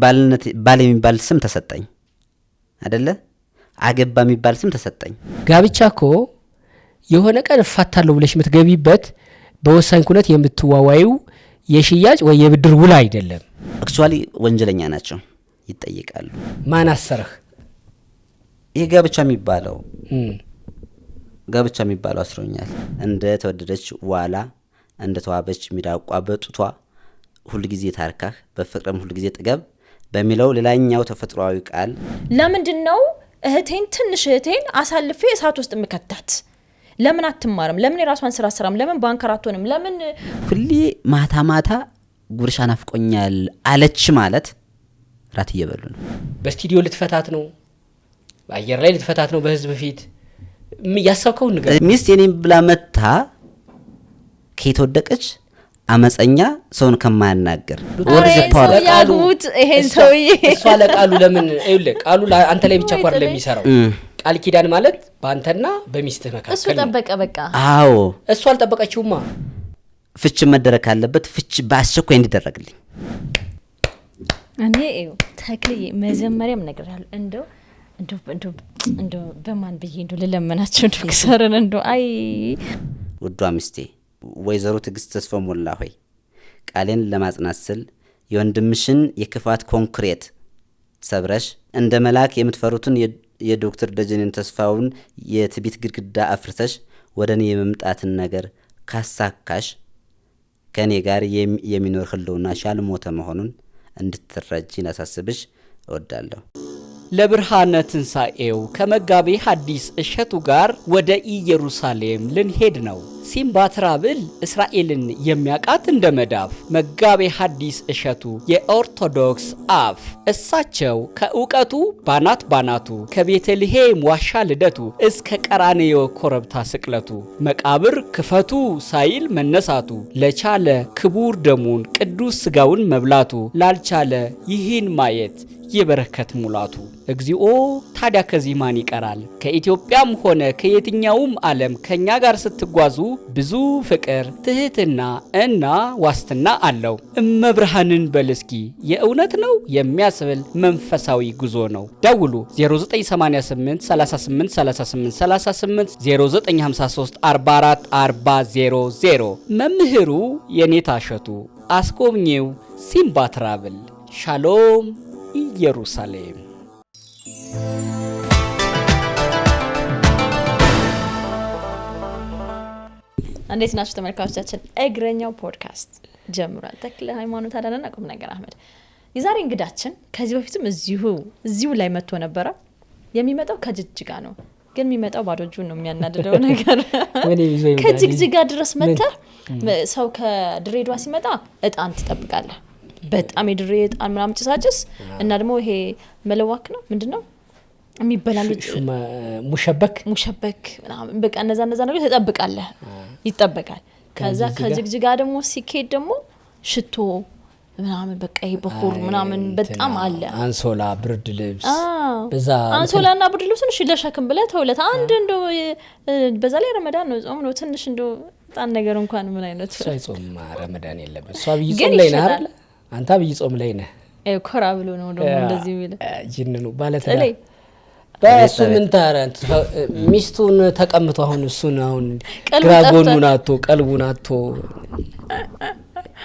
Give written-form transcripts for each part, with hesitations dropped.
ባል የሚባል ስም ተሰጠኝ አይደለ? አገባ የሚባል ስም ተሰጠኝ። ጋብቻ እኮ የሆነ ቀን እፋታለሁ ብለሽ የምትገቢበት በወሳኝ ኩነት የምትዋዋዩ የሽያጭ ወይ የብድር ውል አይደለም። አክቹአሊ ወንጀለኛ ናቸው፣ ይጠይቃሉ። ማን አሰረህ? ይሄ ጋብቻ የሚባለው አስሮኛል። እንደ ተወደደች ዋላ እንደ ተዋበች ሚዳቋ በጡቷ ሁሉ ጊዜ ታርካህ በፍቅርም ሁሉ ጊዜ ጥገብ በሚለው ሌላኛው ተፈጥሯዊ ቃል ለምንድነው እህቴን ትንሽ እህቴን አሳልፌ እሳት ውስጥ ምከታት? ለምን አትማርም? ለምን የራሷን ስራ ስራም? ለምን ባንከራቶንም? ለምን ሁሌ ማታ ጉርሻ ናፍቆኛል አለች ማለት ራት እየበሉ ነው። በስቱዲዮ ልትፈታት ነው፣ በአየር ላይ ልትፈታት ነው፣ በህዝብ ፊት ያሰብከው ነገር ሚስት የኔን ብላ መታ ከየተወደቀች አመፀኛ ሰውን ከማያናገር ያሉት ይሄን ሰውዬ እሷ ለቃሉ ለምን ይኸውልህ፣ ቃሉ አንተ ላይ ብቻ ቋር ለሚሰራው ቃል ኪዳን ማለት በአንተና በሚስትህ መካከል እሱ ጠበቀ። በቃ አዎ፣ እሱ አልጠበቀችውማ። ፍች መደረግ ካለበት ፍች በአስቸኳይ እንዲደረግልኝ እኔ ተክልዬ መጀመሪያም ነግሬያለሁ። እንደው በማን ብዬ እንደው ለለመናቸው ዶክተርን እንደው አይ ውዷ ሚስቴ ወይዘሮ ትዕግስት ተስፋ ሞላ ሆይ ቃሌን ለማጽናት ስል የወንድምሽን የክፋት ኮንክሪት ሰብረሽ እንደ መልአክ የምትፈሩትን የዶክተር ደጀኔን ተስፋውን የትቢት ግድግዳ አፍርሰሽ ወደኔ የመምጣትን ነገር ካሳካሽ ከኔ ጋር የሚኖር ህልውናሽ ያልሞተ መሆኑን እንድትረጂ ላሳስብሽ እወዳለሁ። ለብርሃነ ትንሣኤው ከመጋቤ ሐዲስ እሸቱ ጋር ወደ ኢየሩሳሌም ልንሄድ ነው። ሲምባ ትራብል እስራኤልን የሚያቃት እንደ መዳፍ። መጋቤ ሐዲስ እሸቱ የኦርቶዶክስ አፍ፣ እሳቸው ከእውቀቱ ባናቱ ከቤተልሔም ዋሻ ልደቱ እስከ ቀራንዮ ኮረብታ ስቅለቱ መቃብር ክፈቱ ሳይል መነሳቱ ለቻለ ክቡር ደሙን ቅዱስ ሥጋውን መብላቱ ላልቻለ ይህን ማየት የበረከት ሙላቱ። እግዚኦ ታዲያ ከዚህ ማን ይቀራል? ከኢትዮጵያም ሆነ ከየትኛውም ዓለም ከኛ ጋር ስትጓዙ ብዙ ፍቅር፣ ትህትና እና ዋስትና አለው። እመብርሃንን በልስኪ የእውነት ነው የሚያስብል መንፈሳዊ ጉዞ ነው። ደውሉ 0988 38 38 38 0953 44 40 00። መምህሩ የኔታ እሸቱ፣ አስጎብኚው ሲምባ ትራቭል። ሻሎም ኢየሩሳሌም። እንዴት ናችሁ ተመልካቾቻችን? እግረኛው ፖድካስት ጀምሯል። ተክለ ሃይማኖት አዳነና ቁም ነገር አህመድ የዛሬ እንግዳችን ከዚህ በፊትም እዚሁ ላይ መጥቶ ነበረ። የሚመጣው ከጅጅጋ ነው፣ ግን የሚመጣው ባዶ እጁን ነው። የሚያናድደው ነገር ከጅግጅጋ ድረስ መጣ። ሰው ከድሬዳዋ ሲመጣ እጣን ትጠብቃለህ። በጣም የድሬ እጣን ምናምን ጭሳጭስ እና ደግሞ ይሄ መለዋክ ነው ምንድነው የሚበላሉት ሙሸበክ ምናምን በቃ እነዛ ነገር ተጠብቃለህ፣ ይጠበቃል። ከዛ ከጅግጅጋ ደግሞ ሲኬድ ደግሞ ሽቶ ምናምን በቃ ይሄ በኹር ምናምን በጣም አለ። አንሶላ፣ ብርድ ልብስ በዛ አንሶላና ብርድ ልብስ ትንሽ ለሸክም ብለህ ተውለት። አንድ እንደው በዛ ላይ ረመዳን ነው፣ ጾም ነው። ትንሽ እንደው ጣን ነገር እንኳን ምን አይነት ጾም ረመዳን የለበት። እሷ ቢይ ጾም ላይ ነህ አይደል? አንተ ቢይ ጾም ላይ ነህ። ኮራ ብሎ ነው ደግሞ እንደዚህ የሚል ጅንኑ ባለተላ በሱ ምን ታረንት ሚስቱን ተቀምጦ አሁን እሱን አሁን ግራጎኑን አጥቶ ቀልቡን አጥቶ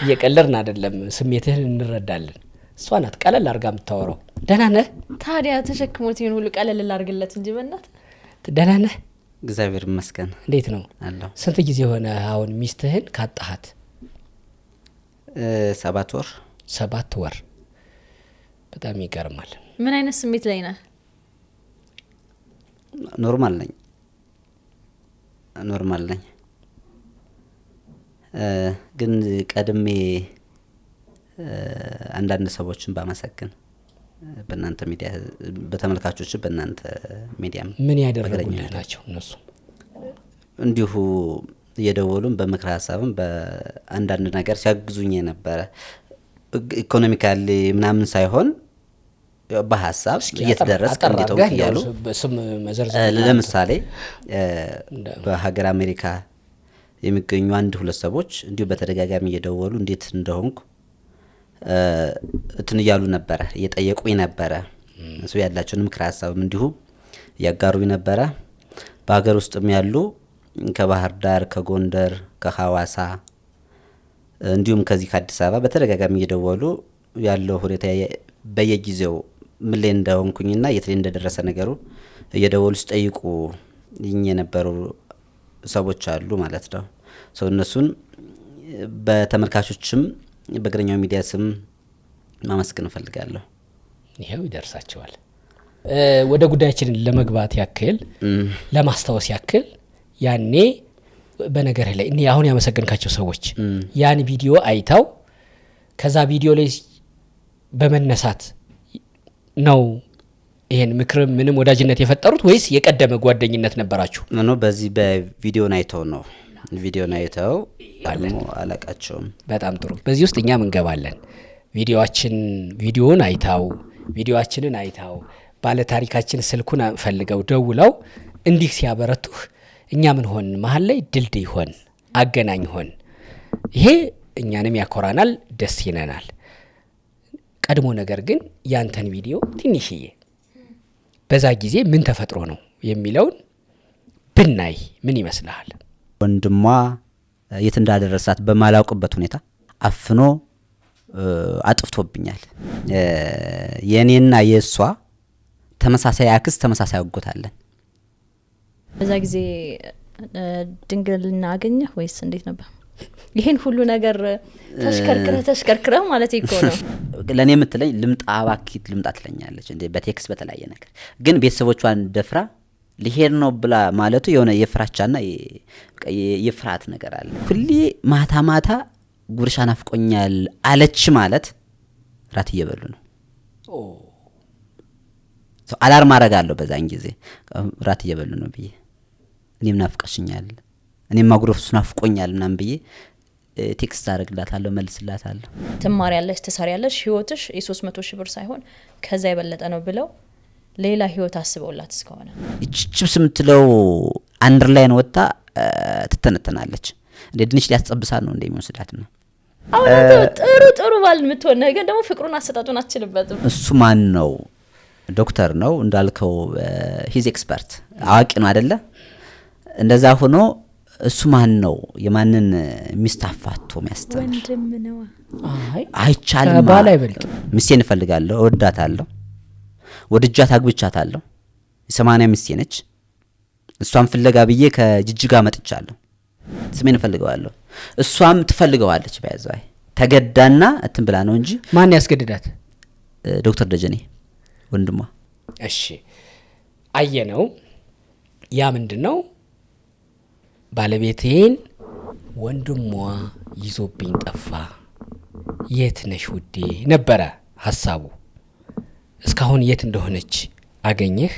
እየቀለርን አይደለም። ስሜትህን እንረዳለን። እሷ ናት ቀለል አርጋ የምታወራው። ደህና ነህ? ታዲያ ተሸክሞት ይሁን ሁሉ ቀለል ላርግለት እንጂ በእናት ደህና ነህ? እግዚአብሔር ይመስገን። እንዴት ነው አለው። ስንት ጊዜ ሆነ አሁን ሚስትህን ካጣሃት? 7 ወር። በጣም ይገርማል። ምን አይነት ስሜት ላይ ነህ? ኖርማል ነኝ። ግን ቀድሜ አንዳንድ ሰዎችን ባመሰግን በእናንተ ሚዲያ በተመልካቾች በእናንተ ሚዲያ ምን ያደረጉልህ ናቸው እነሱ? እንዲሁ እየደወሉም በምክር ሀሳብም በአንዳንድ ነገር ሲያግዙኝ የነበረ ኢኮኖሚካሊ ምናምን ሳይሆን በሐሳብ እየተደረሰ እንዲተው ይያሉ። ለምሳሌ በሀገር አሜሪካ የሚገኙ 1-2 ሰዎች እንዲሁ በተደጋጋሚ እየደወሉ እንዴት እንደሆንኩ እንትን እያሉ ነበረ፣ እየጠየቁኝ ነበረ። እሱ ያላቸውን ምክር ሀሳብም እንዲሁ እያጋሩኝ ነበረ። በሀገር ውስጥም ያሉ ከባህር ዳር፣ ከጎንደር፣ ከሐዋሳ እንዲሁም ከዚህ ከአዲስ አበባ በተደጋጋሚ እየደወሉ ያለው ሁኔታ በየጊዜው ምን ላይ እንደሆንኩኝና የት ላይ እንደደረሰ ነገሩ እየደወሉ ሲጠይቁ የነበሩ ሰዎች አሉ ማለት ነው። ሰው እነሱን በተመልካቾችም በእግረኛው ሚዲያ ስም ማመስገን እፈልጋለሁ። ይሄው ይደርሳቸዋል። ወደ ጉዳያችን ለመግባት ያክል ለማስታወስ ያክል ያኔ በነገር ላይ እኔ አሁን ያመሰገንካቸው ሰዎች ያን ቪዲዮ አይተው ከዛ ቪዲዮ ላይ በመነሳት ነው ይሄን ምክርም ምንም ወዳጅነት የፈጠሩት ወይስ የቀደመ ጓደኝነት ነበራችሁ? ኖ በዚህ በቪዲዮን አይተው ነው። ቪዲዮን አይተው ደግሞ አላቃቸውም። በጣም ጥሩ። በዚህ ውስጥ እኛም እንገባለን። ቪዲዮን ቪዲዮአችንን አይተው ባለ ታሪካችን ስልኩን ፈልገው ደውለው እንዲህ ሲያበረቱህ እኛ ምን ሆን መሀል ላይ ድልድይ ሆን አገናኝ ሆን። ይሄ እኛንም ያኮራናል፣ ደስ ይለናል። ቀድሞ ነገር ግን ያንተን ቪዲዮ ትንሽዬ በዛ ጊዜ ምን ተፈጥሮ ነው የሚለውን ብናይ ምን ይመስልሃል? ወንድሟ የት እንዳደረሳት በማላውቅበት ሁኔታ አፍኖ አጥፍቶብኛል። የኔና የሷ ተመሳሳይ አክስት ተመሳሳይ አጎታለን። በዛ ጊዜ ድንግልና አገኘህ ወይስ እንዴት ነበር? ይሄን ሁሉ ነገር ተሽከርክረህ ማለት ይኮ ነው። ለኔ የምትለኝ ልምጣ ባኪት ልምጣ ትለኛለች እንዴ በቴክስት በተለያየ ነገር። ግን ቤተሰቦቿን ደፍራ ሊሄድ ነው ብላ ማለቱ የሆነ የፍራቻና የፍርሃት ነገር አለ። ሁሌ ማታ ማታ ጉርሻ ናፍቆኛል አለች ማለት ራት እየበሉ ነው። አላርም አረጋለሁ በዛን ጊዜ ራት እየበሉ ነው ብዬ እኔም ናፍቀሽኛል እኔም ማጉረፍሱ ናፍቆኛል ምናምን ብዬ ቴክስት አረግላታለሁ፣ መልስላታለሁ። ትማሪያለሽ፣ ትሰሪያለሽ፣ ህይወትሽ የ300 ሺህ ብር ሳይሆን ከዛ የበለጠ ነው ብለው ሌላ ህይወት አስበውላት እስከሆነ ቺፕስ የምትለው አንደርላይን ወጣ ትተነተናለች። እንደ ድንች ሊያስጠብሳት ነው እንደሚወስዳት ነው። አሁን ጥሩ ባል የምትሆን ነገር ደግሞ ፍቅሩን አሰጣጡን አትችልበትም። እሱ ማን ነው? ዶክተር ነው እንዳልከው፣ ሂዝ ኤክስፐርት አዋቂ ነው አይደለ? እንደዛ ሆኖ እሱ ማን ነው የማንን ሚስት አፋቶ የሚያስተምር? ወንድም ነው። አይቻልም። ባል አይበልጥም። ሚስቴን እፈልጋለሁ፣ እወዳታለሁ፣ ወድጃት አግብቻታለሁ። የ80 ሚስቴ ነች። እሷን ፍለጋ ብዬ ከጅጅጋ መጥቻለሁ። ስሜን እፈልገዋለሁ፣ እሷም ትፈልገዋለች። በያዛይ ተገዳና እንትን ብላ ነው እንጂ። ማን ያስገድዳት? ዶክተር ደጀኔ ወንድሟ። እሺ አየነው። ያ ምንድነው? ባለቤቴን ወንድሟ ይዞብኝ ጠፋ፣ የት ነሽ ውዴ ነበረ ሀሳቡ። እስካሁን የት እንደሆነች አገኘህ?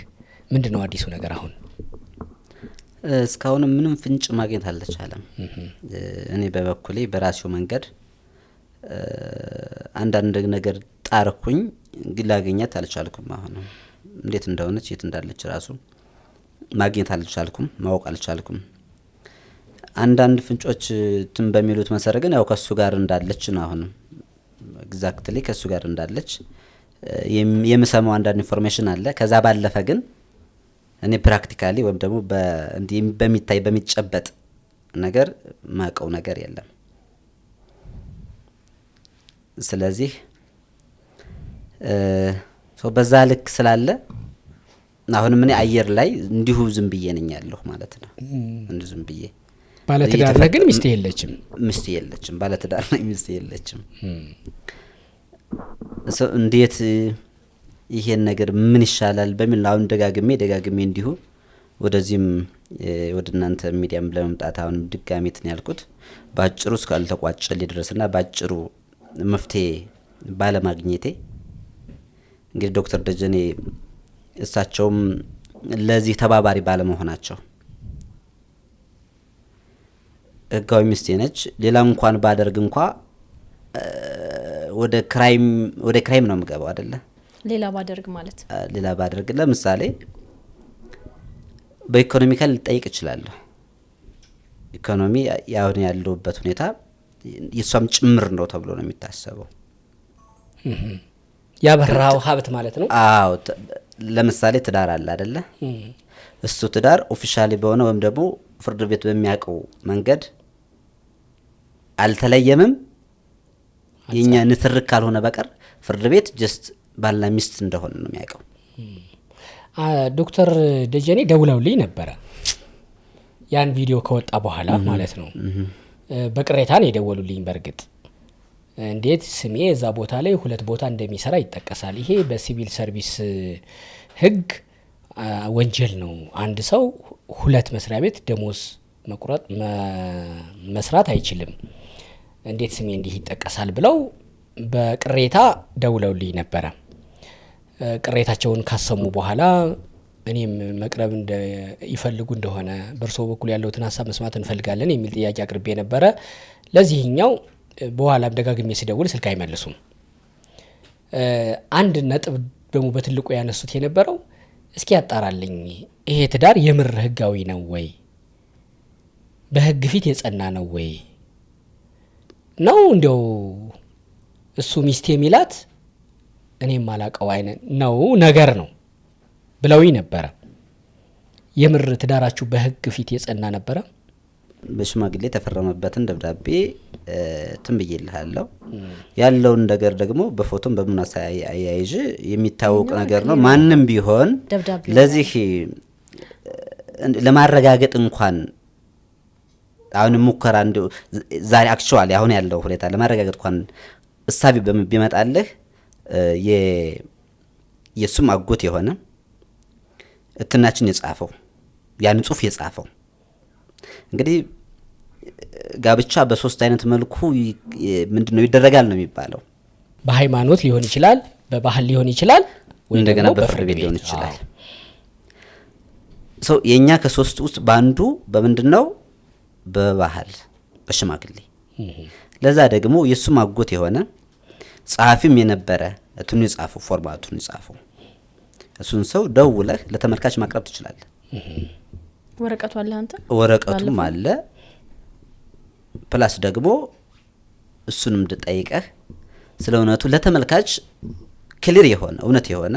ምንድነው አዲሱ ነገር? አሁን እስካሁን ምንም ፍንጭ ማግኘት አልተቻለም። እኔ በበኩሌ በራሴው መንገድ አንዳንድ ነገር ጣርኩኝ፣ ግን ላገኛት አልቻልኩም። አሁን እንዴት እንደሆነች የት እንዳለች ራሱ ማግኘት አልቻልኩም፣ ማወቅ አልቻልኩም። አንዳንድ ፍንጮች ትን በሚሉት መሰረት ግን ያው ከሱ ጋር እንዳለች ነው። አሁን ኤግዛክትሊ ከሱ ጋር እንዳለች የምሰማው አንዳንድ ኢንፎርሜሽን አለ። ከዛ ባለፈ ግን እኔ ፕራክቲካሊ ወይም ደግሞ በሚታይ በሚጨበጥ ነገር ማቀው ነገር የለም። ስለዚህ በዛ ልክ ስላለ አሁንም እኔ አየር ላይ እንዲሁ ዝም ብዬ ነኝ ያለሁ ማለት ነው። እንዲሁ ዝም ብዬ ባለትዳር ነህ ግን ሚስት የለችም? ሚስት የለችም። ባለትዳር ነኝ፣ ሚስት የለችም። እንዴት ይሄን ነገር ምን ይሻላል በሚል አሁን ደጋግሜ እንዲሁ ወደዚህም ወደ እናንተ ሚዲያም ለመምጣት አሁን ድጋሜ እንትን ያልኩት ባጭሩ እስካልተቋጨልኝ ድረስና ባጭሩ መፍትሄ ባለማግኘቴ እንግዲህ ዶክተር ደጀኔ እሳቸውም ለዚህ ተባባሪ ባለመሆናቸው ህጋዊ ሚስቴ ነች። ሌላ እንኳን ባደርግ እንኳ ወደ ክራይም ነው የምገባው አይደለ? ሌላ ባደርግ ማለት ሌላ ባደርግ ለምሳሌ በኢኮኖሚካል ልጠይቅ እችላለሁ። ኢኮኖሚ ያሁን ያለውበት ሁኔታ የሷም ጭምር ነው ተብሎ ነው የሚታሰበው። ያበራው ሀብት ማለት ነው። አዎ ለምሳሌ ትዳር አለ አይደለ? እሱ ትዳር ኦፊሻሊ በሆነ ወይም ደግሞ ፍርድ ቤት በሚያውቀው መንገድ አልተለየምም። የኛ ንትርክ ካልሆነ በቀር ፍርድ ቤት ጀስት ባልና ሚስት እንደሆነ ነው የሚያውቀው። ዶክተር ደጀኔ ደውለውልኝ ነበረ ያን ቪዲዮ ከወጣ በኋላ ማለት ነው። በቅሬታ ነው የደወሉልኝ። በእርግጥ እንዴት ስሜ እዛ ቦታ ላይ 2 ቦታ እንደሚሰራ ይጠቀሳል። ይሄ በሲቪል ሰርቪስ ሕግ ወንጀል ነው። አንድ ሰው 2 መስሪያ ቤት ደሞዝ መቁረጥ መስራት አይችልም። እንዴት ስሜ እንዲህ ይጠቀሳል ብለው በቅሬታ ደውለውልኝ ነበረ። ቅሬታቸውን ካሰሙ በኋላ እኔም መቅረብ ይፈልጉ እንደሆነ በእርስዎ በኩል ያለውትን ሀሳብ መስማት እንፈልጋለን የሚል ጥያቄ አቅርቤ ነበረ። ለዚህኛው በኋላም ደጋግሜ ሲደውል ስልክ አይመልሱም። አንድ ነጥብ ደግሞ በትልቁ ያነሱት የነበረው እስኪ ያጣራልኝ ይሄ ትዳር የምር ህጋዊ ነው ወይ? በህግ ፊት የጸና ነው ወይ? ነው እንዲያው እሱ ሚስቴ የሚላት እኔም ማላቀው አይነት ነው ነገር ነው ብለውኝ ነበረ። የምር ትዳራችሁ በህግ ፊት የጸና ነበረ? በሽማግሌ የተፈረመበትን ደብዳቤ ትንብይልሃለሁ። ያለውን ነገር ደግሞ በፎቶም በምን አያይዥ የሚታወቅ ነገር ነው። ማንም ቢሆን ለዚህ ለማረጋገጥ እንኳን አሁን ሙከራ እንደው ዛሬ አክቹአሊ አሁን ያለው ሁኔታ ለማረጋገጥ እንኳን እሳቢ ቢመጣልህ የሱም አጎት የሆነ እትናችን የጻፈው ያን ጽሁፍ የጻፈው እንግዲህ ጋብቻ በ3 አይነት መልኩ ምንድነው ይደረጋል ነው የሚባለው። በሃይማኖት ሊሆን ይችላል፣ በባህል ሊሆን ይችላል፣ ወይ እንደገና በፍርድ ቤት ሊሆን ይችላል። የኛ ከ3 ውስጥ ባንዱ በምንድነው በባህል በሽማግሌ ለዛ ደግሞ የሱም አጎት የሆነ ጸሐፊም የነበረ እቱን የጻፈው ፎርማቱን የጻፈው እሱን ሰው ደውለህ ለተመልካች ማቅረብ ትችላለህ። ወረቀቱ አለ አንተ ወረቀቱም አለ ፕላስ ደግሞ እሱንም እንድጠይቀህ ስለ እውነቱ ለተመልካች ክሊር የሆነ እውነት የሆነ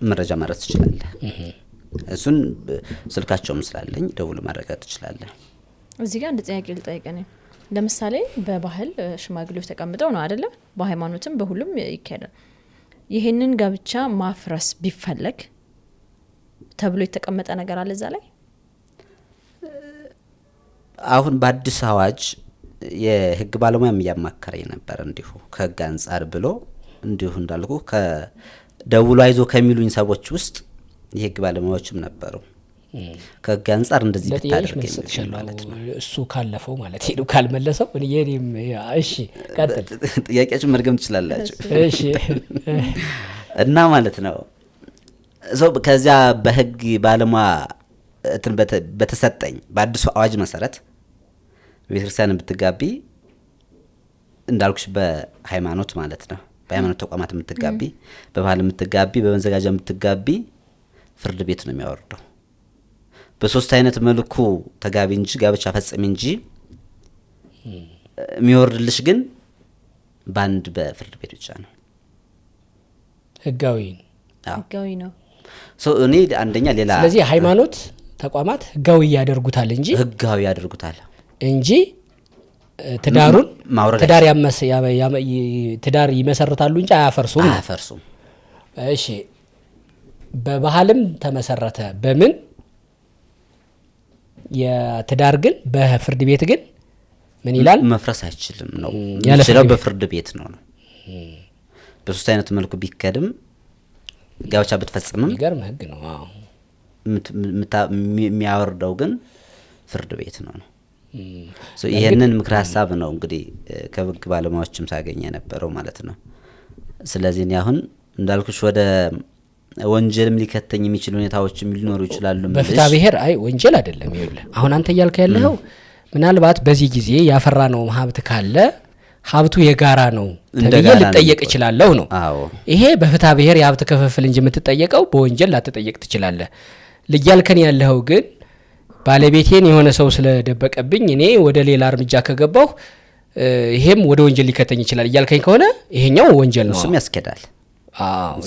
መረጃ ማድረስ ትችላለህ። እሱን ስልካቸውም ስላለኝ ደውል ማረጋገጥ ትችላለህ። እዚህ ጋር እንደ ጥያቄ ልጠይቀኝ። ለምሳሌ በባህል ሽማግሌዎች ተቀምጠው ነው አይደለ? በሃይማኖትም በሁሉም ይካሄዳል። ይሄንን ጋብቻ ማፍረስ ቢፈለግ ተብሎ የተቀመጠ ነገር አለ እዛ ላይ? አሁን በአዲስ አዋጅ የህግ ባለሙያም እያማከረኝ ነበር እንዲሁ ከህግ አንጻር ብሎ እንዲሁ እንዳልኩ ከደውሎ አይዞ ከሚሉኝ ሰዎች ውስጥ የህግ ባለሙያዎችም ነበሩ። ከህግ አንጻር እንደዚህ ብታደርግ ማለት ነው። እሱ ካለፈው ማለት ነው ካልመለሰው እኔም እሺ ቀጥል ጥያቄያችሁን መርገም ትችላላችሁ። እሺ እና ማለት ነው ከዚያ በህግ ባለሙያ በተሰጠኝ በአዲሱ አዋጅ መሰረት ቤተክርስቲያን ብትጋቢ እንዳልኩሽ በሃይማኖት ማለት ነው በሃይማኖት ተቋማት የምትጋቢ በባህል የምትጋቢ በመዘጋጃ የምትጋቢ ፍርድ ቤት ነው የሚያወርደው። በ3 አይነት መልኩ ተጋቢ እንጂ ጋብቻ ፈጽሚ እንጂ የሚወርድልሽ ግን ባንድ በፍርድ ቤት ብቻ ነው። ህጋዊ ነው። እኔ አንደኛ ሌላ ስለዚህ ሃይማኖት ተቋማት ህጋዊ ያደርጉታል እንጂ ትዳሩን ትዳር ይመሰርታሉ እንጂ አያፈርሱም። እሺ በባህልም ተመሰረተ በምን የትዳር ግን በፍርድ ቤት ግን ምን ይላል? መፍረስ አይችልም ነው የሚችለው በፍርድ ቤት ነው። በ3 አይነት መልኩ ቢከድም ጋብቻ ብትፈጽምም ይገርም ህግ ነው። የሚያወርደው ግን ፍርድ ቤት ነው። ይሄንን ምክር ሀሳብ ነው እንግዲህ ከህግ ባለሙያዎችም ሳገኘ የነበረው ማለት ነው። ስለዚህ እኔ አሁን እንዳልኩሽ ወደ ወንጀልም ሊከተኝ የሚችል ሁኔታዎችም ሊኖሩ ይችላሉ። በፍትሐ ብሔር ወንጀል አይደለም። ይኸውልህ አሁን አንተ እያልከ ያለኸው ምናልባት በዚህ ጊዜ ያፈራነው ሀብት ካለ ሀብቱ የጋራ ነው ተብዬ ልጠየቅ እችላለሁ ነው። ይሄ በፍትሐ ብሔር የሀብት ክፍፍል እንጂ የምትጠየቀው በወንጀል ላትጠየቅ ትችላለህ። ልያልከን ያለኸው ግን ባለቤቴን የሆነ ሰው ስለደበቀብኝ እኔ ወደ ሌላ እርምጃ ከገባሁ ይሄም ወደ ወንጀል ሊከተኝ ይችላል እያልከኝ ከሆነ ይሄኛው ወንጀል ነው። እሱም ያስኬዳል።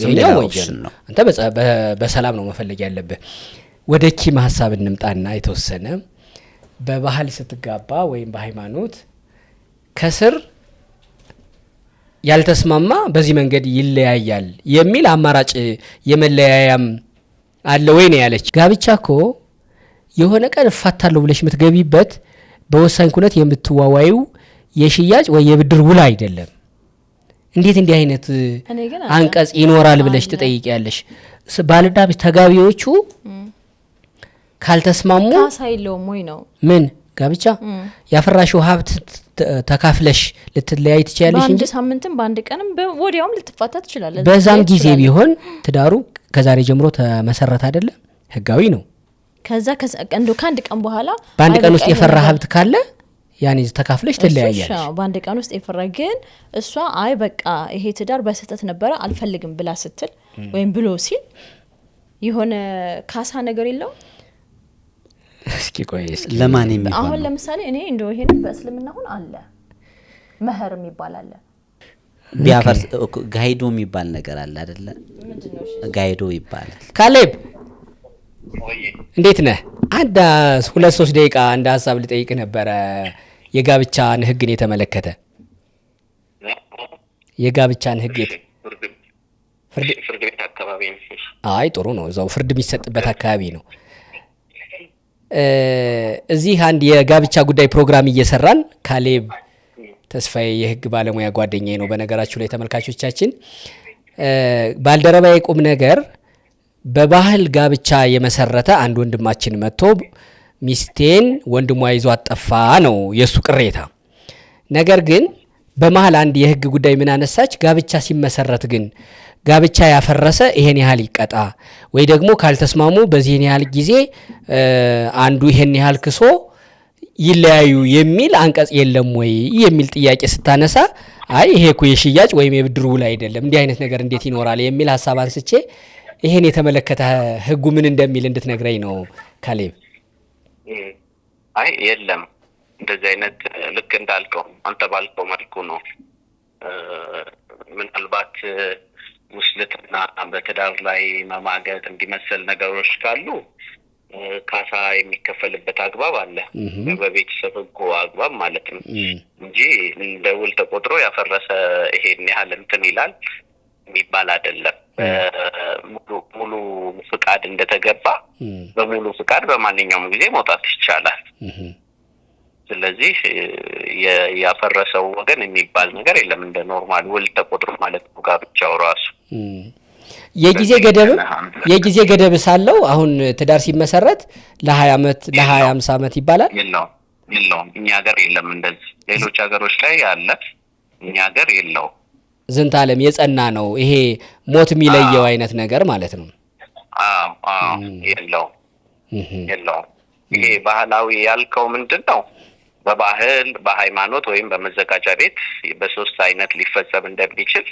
ይሄኛው ወንጀል ነው። አንተ በሰላም ነው መፈለግ ያለብህ። ወደ ኪም ሀሳብ እንምጣና የተወሰነ በባህል ስትጋባ ወይም በሃይማኖት ከስር ያልተስማማ በዚህ መንገድ ይለያያል የሚል አማራጭ የመለያያም አለ ወይ ነው ያለች። ጋብቻ እኮ የሆነ ቀን እፋታለሁ ብለሽ የምትገቢበት በወሳኝ ኩነት የምትዋዋዩ የሽያጭ ወይ የብድር ውል አይደለም። እንዴት እንዲህ አይነት አንቀጽ ይኖራል ብለሽ ትጠይቂያለሽ? ባልና ሚስት ተጋቢዎቹ ካልተስማሙ ካሳ የለውም ወይ ነው ምን ጋብቻ ያፈራሽው ሀብት ተካፍለሽ ልትለያይ ትችያለሽ እንጂ በአንድ ሳምንትም በአንድ ቀንም ወዲያውም ልትፋታ ትችላለሽ። በዛም ጊዜ ቢሆን ትዳሩ ከዛሬ ጀምሮ ተመሰረተ አይደለም፣ ህጋዊ ነው። ከአንድ ቀን በኋላ በአንድ ቀን ውስጥ የፈራ ሀብት ካለ ያኔ ተካፍለሽ ትለያያለሽ። በአንድ ቀን ውስጥ የፈራ ግን እሷ አይ በቃ ይሄ ትዳር በስህተት ነበረ አልፈልግም ብላ ስትል ወይም ብሎ ሲል የሆነ ካሳ ነገር የለው። እስኪ ቆይ ለማን የሚሆን አሁን ለምሳሌ እኔ እንደው ይሄን በእስልምና አሁን አለ መህር የሚባል አለ። ቢያፈርስ ጋይዶ የሚባል ነገር አለ አይደለ? ጋይዶ ይባላል። ካሌብ እንዴት ነህ? አንድ 2-3 ደቂቃ አንድ ሀሳብ ልጠይቅ ነበረ። የጋብቻን ህግን የተመለከተ የጋብቻን ህግ ፍርድ ቤት አካባቢ ነው። አይ ጥሩ ነው። እዛው ፍርድ የሚሰጥበት አካባቢ ነው። እዚህ አንድ የጋብቻ ጉዳይ ፕሮግራም እየሰራን ካሌብ ተስፋዬ የህግ ባለሙያ ጓደኛዬ ነው። በነገራችሁ ላይ ተመልካቾቻችን ባልደረባዬ ቁም ነገር በባህል ጋብቻ የመሰረተ አንድ ወንድማችን መጥቶ ሚስቴን ወንድሟ ይዞ አጠፋ ነው የሱ ቅሬታ። ነገር ግን በመሃል አንድ የህግ ጉዳይ ምን አነሳች? ጋብቻ ሲመሰረት ግን ጋብቻ ያፈረሰ ይሄን ያህል ይቀጣ ወይ ደግሞ ካልተስማሙ በዚህ ያህል ጊዜ አንዱ ይሄን ያህል ክሶ ይለያዩ የሚል አንቀጽ የለም ወይ የሚል ጥያቄ ስታነሳ አይ ይሄ እኮ የሽያጭ ወይም የብድር ውል አይደለም እንዲህ አይነት ነገር እንዴት ይኖራል የሚል ሐሳብ አንስቼ ይሄን የተመለከተ ህጉ ምን እንደሚል እንድትነግረኝ ነው ካሌብ። አይ የለም እንደዚህ አይነት ልክ እንዳልከው አንተ ባልከው መልኩ ነው። ምናልባት ሙስሊምና በትዳር ላይ መማገጥ እንዲመስል ነገሮች ካሉ ካሳ የሚከፈልበት አግባብ አለ፣ በቤተሰብ ህጉ አግባብ ማለት ነው እንጂ እንደ ውል ተቆጥሮ ያፈረሰ ይሄን ያህል እንትን ይላል የሚባል አይደለም። ሙሉ ፍቃድ እንደተገባ በሙሉ ፍቃድ በማንኛውም ጊዜ መውጣት ይቻላል። ስለዚህ ያፈረሰው ወገን የሚባል ነገር የለም። እንደ ኖርማል ውል ተቆጥሮ ማለት ነው ጋብቻው ራሱ። የጊዜ ገደብ ሳለው አሁን ትዳር ሲመሰረት ለ20 አመት ለ50 አመት ይባላል። የለውም እኛ ሀገር የለም እንደዚህ። ሌሎች ሀገሮች ላይ አለ፣ እኛ ሀገር የለው። ዝንተ ዓለም የጸና ነው ይሄ ሞት የሚለየው አይነት ነገር ማለት ነው። የለውም። ይሄ ባህላዊ ያልከው ምንድነው? በባህል በሃይማኖት ወይም በመዘጋጃ ቤት በሶስት አይነት ሊፈጸም እንደሚችል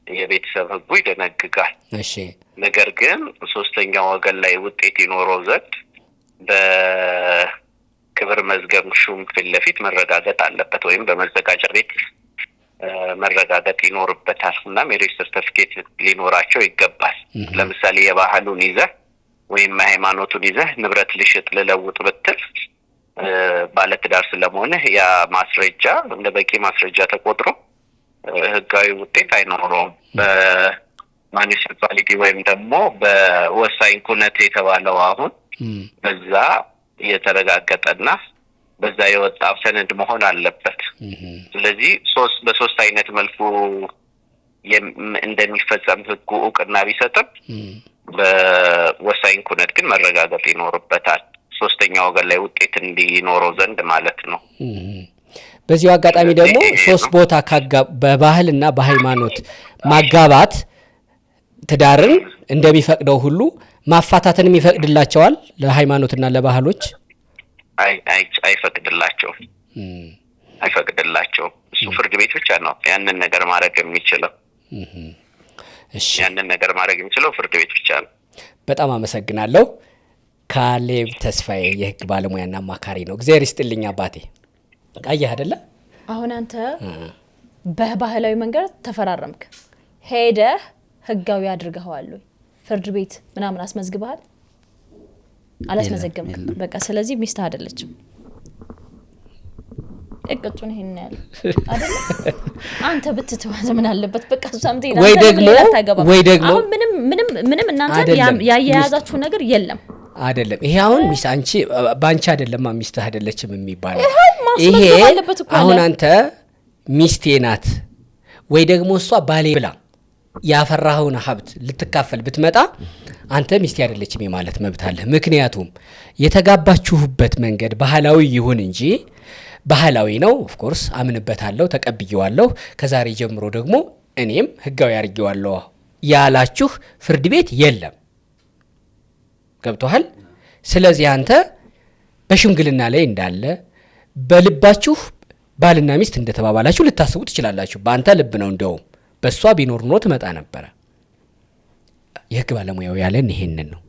የቤተሰብ ህጉ ይደነግጋል። እሺ። ነገር ግን ሶስተኛው ወገን ላይ ውጤት ይኖረው ዘንድ በክብር መዝገብ ሹም ፊት ለፊት መረጋገጥ አለበት ወይም በመዘጋጃ ቤት መረጋገጥ ይኖርበታል እና ሜሬጅ ሰርቲፊኬት ሊኖራቸው ይገባል። ለምሳሌ የባህሉን ይዘህ ወይም ሃይማኖቱን ይዘህ ንብረት ልሽጥ ልለውጥ ብትል ባለትዳር ስለመሆንህ ያ ማስረጃ እንደ በቂ ማስረጃ ተቆጥሮ ህጋዊ ውጤት አይኖረውም። በሙኒሲፓሊቲ ወይም ደግሞ በወሳኝ ኩነት የተባለው አሁን በዛ የተረጋገጠና በዛ የወጣ ሰነድ መሆን አለበት። ስለዚህ በሶስት አይነት መልኩ እንደሚፈጸም ህጉ እውቅና ቢሰጥም በወሳኝ ኩነት ግን መረጋገጥ ይኖርበታል፣ ሶስተኛ ወገን ላይ ውጤት እንዲኖረው ዘንድ ማለት ነው። በዚሁ አጋጣሚ ደግሞ ሶስት ቦታ በባህልና በሃይማኖት ማጋባት ትዳርን እንደሚፈቅደው ሁሉ ማፋታትንም ይፈቅድላቸዋል። ለሃይማኖትና ለባህሎች አይፈቅድላቸውም። እሱ ፍርድ ቤት ብቻ ነው ያንን ነገር ማድረግ የሚችለው። እሺ፣ ያንን ነገር ማድረግ የሚችለው ፍርድ ቤት ብቻ ነው። በጣም አመሰግናለሁ። ካሌብ ተስፋዬ የህግ ባለሙያና አማካሪ ነው። እግዚአብሔር ይስጥልኝ አባቴ። አየህ አይደለ አሁን አንተ በባህላዊ መንገድ ተፈራረምክ ሄደህ ህጋዊ አድርገዋል ፍርድ ቤት ምናምን አስመዝግበሃል አላስመዘገብም በቃ ስለዚህ ሚስት አይደለችም እቅጩን ይሄን ያለ አይደል አንተ ብትተዋዝ ምን አለበት በቃ ሳምቲ ወይ ደግሞ ምንም እናንተ ያያያዛችሁ ነገር የለም አይደለም ይሄ አሁን ሚስት አንቺ ባንቺ አይደለም ሚስት አይደለችም የሚባለው ይሄ አሁን አንተ ሚስቴ ናት ወይ ደግሞ እሷ ባሌ ብላ ያፈራኸውን ሀብት ልትካፈል ብትመጣ አንተ ሚስቴ አይደለችም ማለት መብት አለ ምክንያቱም የተጋባችሁበት መንገድ ባህላዊ ይሁን እንጂ ባህላዊ ነው ኦፍ ኮርስ አምንበታለሁ ተቀብየዋለሁ ከዛሬ ጀምሮ ደግሞ እኔም ህጋዊ አርጌዋለሁ ያላችሁ ፍርድ ቤት የለም ገብቷል ስለዚህ አንተ በሽምግልና ላይ እንዳለ በልባችሁ ባልና ሚስት እንደተባባላችሁ ልታስቡ ትችላላችሁ ባንተ ልብ ነው እንደው በሷ ቢኖር ነው ተመጣ ነበር የህግ ባለሙያው ያለን ይሄንን ነው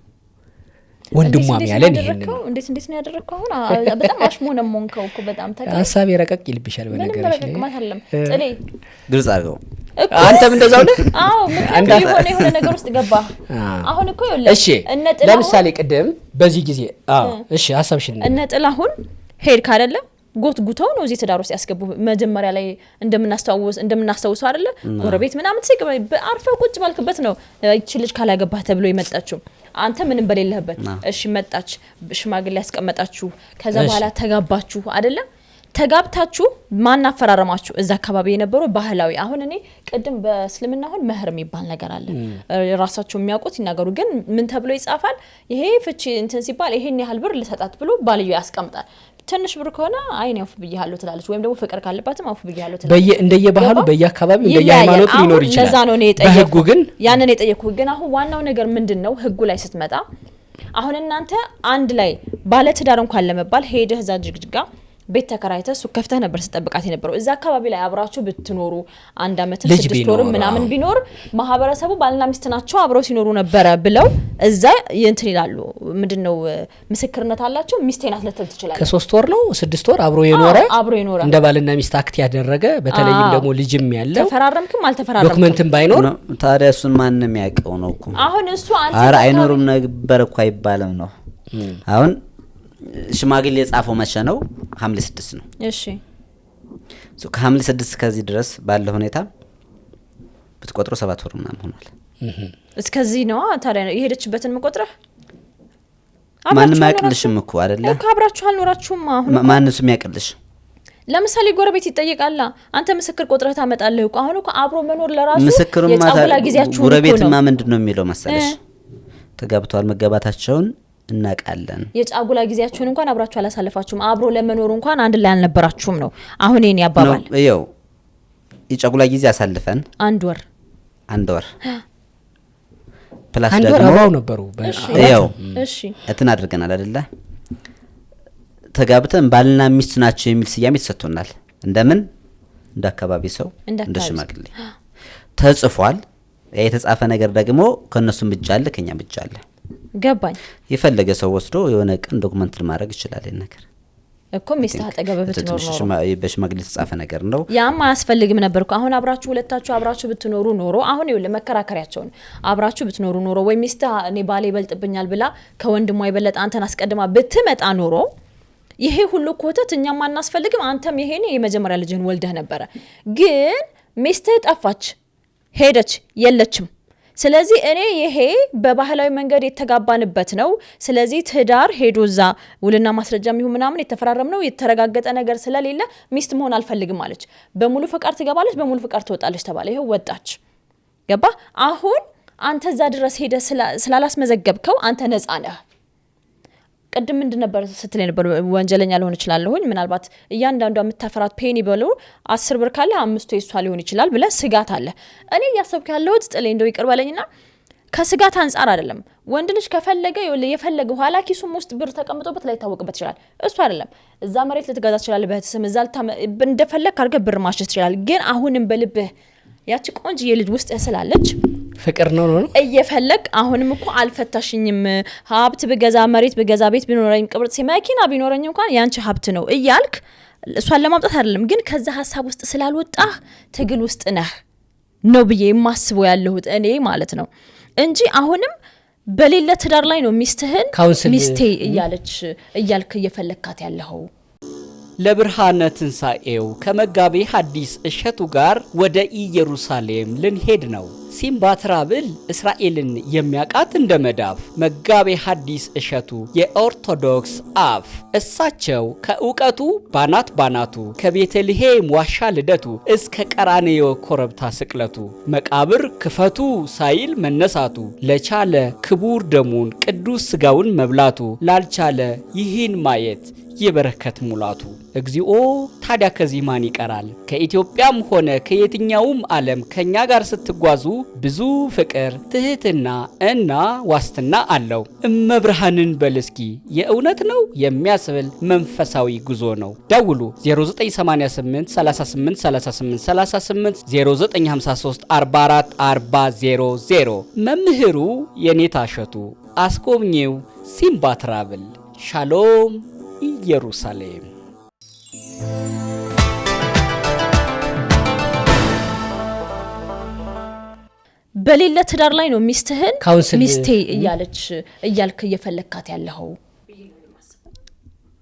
ወንድሟም ያለን ይሄንን ነው እንዴት ነው ያደረከው አሁን በጣም አሽሞነ ሞንከው እኮ በጣም ተቀበል ሐሳብ ይረቀቅ ይልብሻል በነገርሽ ላይ ጥሌ ግልጽ አድርገው አንተም እንደዛው ነህ አንተ የሆነ ነገር ውስጥ ገባ አሁን እኮ ይኸውልህ እሺ ለምሳሌ ቅድም በዚህ ጊዜ እሺ ሐሳብሽን እነጥላሁን ሄድክ አይደለ ጎትጉታው ነው እዚህ ተዳሮስ ያስገቡ መጀመሪያ ላይ እንደምናስተውሰው አይደለ ጎረቤት ምናምን ሲገባ አርፈ ቁጭ ባልክበት ነው እቺ ልጅ ካላገባህ ተብሎ የመጣችው አንተ ምንም በሌለህበት እሺ መጣች ሽማግሌ ያስቀመጣችሁ ከዛ በኋላ ተጋባችሁ አይደለ ተጋብታችሁ ማን አፈራረማችሁ እዛ አካባቢ የነበረው ባህላዊ አሁን እኔ ቀደም በእስልምና አሁን መህር የሚባል ነገር አለ ራሳቸው የሚያውቁት ይናገሩ ግን ምን ተብሎ ይጻፋል ይሄ ፍቺ እንትን ሲባል ይሄን ያህል ብር ልሰጣት ብሎ ባልዩ ያስቀምጣል ትንሽ ብር ከሆነ አይኔ አውፍ ብያለሁ ትላለች ወይም ደግሞ ፍቅር ካለባትም አውፍ ብያለሁ ትላለች እንደየባህሉ በየአካባቢው እንደየሃይማኖቱ ሊኖር ይችላል ለዛ ነው እኔ በህጉ ግን ያንን የጠየኩት ግን አሁን ዋናው ነገር ምንድነው ህጉ ላይ ስትመጣ አሁን እናንተ አንድ ላይ ባለ ትዳር እንኳን ለመባል ሄደህ እዛ ጅግጅጋ ቤት ተከራይተህ ሱቅ ከፍተህ ነበር ስጠብቃት የነበረው እዛ አካባቢ ላይ አብራችሁ ብትኖሩ አንድ አመት 6 ወር ምናምን ቢኖር ማህበረሰቡ ባልና ሚስት ናቸው አብረው ሲኖሩ ነበር ብለው እዛ እንትን ይላሉ ምንድነው ምስክርነት አላቸው ሚስቴ ናት ልትል ትችላለች ከ3 ወር ነው 6 ወር አብሮ የኖረ እንደ ባልና ሚስት አክት ያደረገ በተለይም ደግሞ ልጅም ያለው ተፈራረምክም አልተፈራረምክም ዶክመንትም ባይኖር ታዲያ እሱን ማንንም ያውቀው ነው እኮ አሁን እሱ አንተ አረ አይኖርም ነበር እኮ አይባልም ነው አሁን ሽማግሌ የጻፈው መቼ ነው ሐምሌ 6 ነው እሺ ከሐምሌ 6 ከዚህ ድረስ ባለው ሁኔታ ብትቆጥሩ 7 ወር ምናምን ሆኗል እስከዚህ ነው ታዲያ የሄደችበትን መቆጥረህ ማንም ያቅልሽም እኮ አይደለ ካብራችሁ አልኖራችሁም አሁን ማንንም የሚያቅልሽ ለምሳሌ ጎረቤት ይጠይቃላ አንተ ምስክር ቆጥረህ ታመጣለህ እኮ አሁን እኮ አብሮ መኖር ለራሱ ምስክርም የጫጉላ ጊዜያችሁ ጎረቤትማ ምንድነው የሚለው መሰለሽ ተጋብቷል መጋባታቸውን እናቃለን የጫጉላ ጊዜያችሁን እንኳን አብራችሁ አላሳለፋችሁም አብሮ ለመኖር እንኳን አንድ ላይ አልነበራችሁም ነው አሁን እኔ ያባባል ነው የጫጉላ ጊዜ አሳልፈን አንድ ወር ፕላስ አንድ ወር አብረው ነበሩ እሺ እትን አድርገናል አይደለ ተጋብተን ባልና ሚስት ናቸው የሚል ስያሜ ተሰጥቶናል እንደምን እንደ አካባቢ ሰው እንደ ሽማግሌ ተጽፏል የተጻፈ ነገር ደግሞ ከነሱም ብቻ አለ ከኛም ብቻ አለ ገባኝ የፈለገ ሰው ወስዶ የሆነ ቀን ዶክመንት ማድረግ ይችላል ነገር እኮ ሚስት አጠገብ ብትኖር ነው በሽማግሌ የተጻፈ ነገር ነው ያማ ያስፈልግም ነበር እኮ አሁን አብራችሁ ሁለታችሁ አብራችሁ ብትኖሩ ኖሮ አሁን ይኸውልህ መከራከሪያቸውን አብራችሁ ብትኖሩ ኖሮ ወይ ሚስት እኔ ባሌ ይበልጥብኛል ብላ ከወንድሟ ይበልጥ አንተን አስቀድማ ብትመጣ ኖሮ ይሄ ሁሉ ኮተት እኛም አናስፈልግም አንተም ይሄኔ የመጀመሪያ ልጅን ወልደህ ነበር ግን ሚስት ጠፋች ሄደች የለችም ስለዚህ እኔ ይሄ በባህላዊ መንገድ የተጋባንበት ነው ስለዚህ ትዳር ሄዶዛ ውልና ማስረጃም ይሁን ምናምን የተፈራረምነው የተረጋገጠ ነገር ስለሌለ ሚስት መሆን አልፈልግም አለች በሙሉ ፍቃድ ትገባለች በሙሉ ፍቃድ ትወጣለች ተባለ ይሄው ወጣች ገባ አሁን አንተ እዛ ድረስ ሄደ ስላላስመዘገብከው አንተ ነፃ ነህ ቀድም ምንድን ነበር ስትል ነበር ወንጀለኛ ሊሆን ይችላል ሆኝ ምናልባት እያንዳንዱ የምታፈራት ፔኒ በሉ 10 ብር ካለ 5 የሷ ሊሆን ይችላል ብለ ስጋት አለ እኔ ያሰብኩ ያለው ጥሌ እንደው ይቅር በለኝና ከስጋት አንፃር አይደለም ወንድ ልጅ ከፈለገ የፈለገ ኋላ ኪሱም ውስጥ ብር ተቀምጦበት ላይ ታወቅበት ይችላል እሱ አይደለም እዛ መሬት ልትገዛ ይችላል በህትስም እዛ እንደፈለክ አድርገህ ብር ማሽት ይችላል ግን አሁንም በልብህ ያቺ ቆንጆ የልጅ ውስጥ ያስላለች ፍቅር ነው እየፈለክ አሁንም እኮ አልፈታሽኝም ሀብት በገዛ መሬት በገዛ ቤት ቢኖረኝ ቅብርት ሲመኪና ቢኖረኝ እንኳን ያንቺ ሀብት ነው እያልክ እሷን ለማምጣት አይደለም ግን ከዛ ሀሳብ ውስጥ ስላልወጣህ ትግል ውስጥ ነህ ነው ብዬ የማስበው ያለሁት እኔ ማለት ነው እንጂ አሁንም በሌለ ትዳር ላይ ነው ሚስትህን ሚስቴ እያልክ እየፈለካት ያለው። ለብርሃነ ትንሣኤው ከመጋቤ ሐዲስ እሸቱ ጋር ወደ ኢየሩሳሌም ልንሄድ ነው። ሲምባ ትራብል እስራኤልን የሚያቃት እንደ መዳፍ። መጋቤ ሐዲስ እሸቱ የኦርቶዶክስ አፍ። እሳቸው ከእውቀቱ ባናቱ ከቤተልሔም ዋሻ ልደቱ እስከ ቀራንዮ ኮረብታ ስቅለቱ መቃብር ክፈቱ ሳይል መነሳቱ ለቻለ ክቡር ደሙን ቅዱስ ሥጋውን መብላቱ ላልቻለ ይህን ማየት የበረከት ሙላቱ። እግዚኦ ታዲያ ከዚህ ማን ይቀራል? ከኢትዮጵያም ሆነ ከየትኛውም ዓለም ከኛ ጋር ስትጓዙ ብዙ ፍቅር ትህትና እና ዋስትና አለው። እመብርሃንን በልስኪ የእውነት ነው የሚያስብል መንፈሳዊ ጉዞ ነው። ደውሉ 0988 38 38 38 0953 44 40 መምህሩ የኔታ እሸቱ፣ አስጎብኚው ሲምባ ትራቭል። ሻሎም ኢየሩሳሌም። በሌለ ትዳር ላይ ነው ሚስትህን ሚስቴ እያልክ እየፈለካት ያለው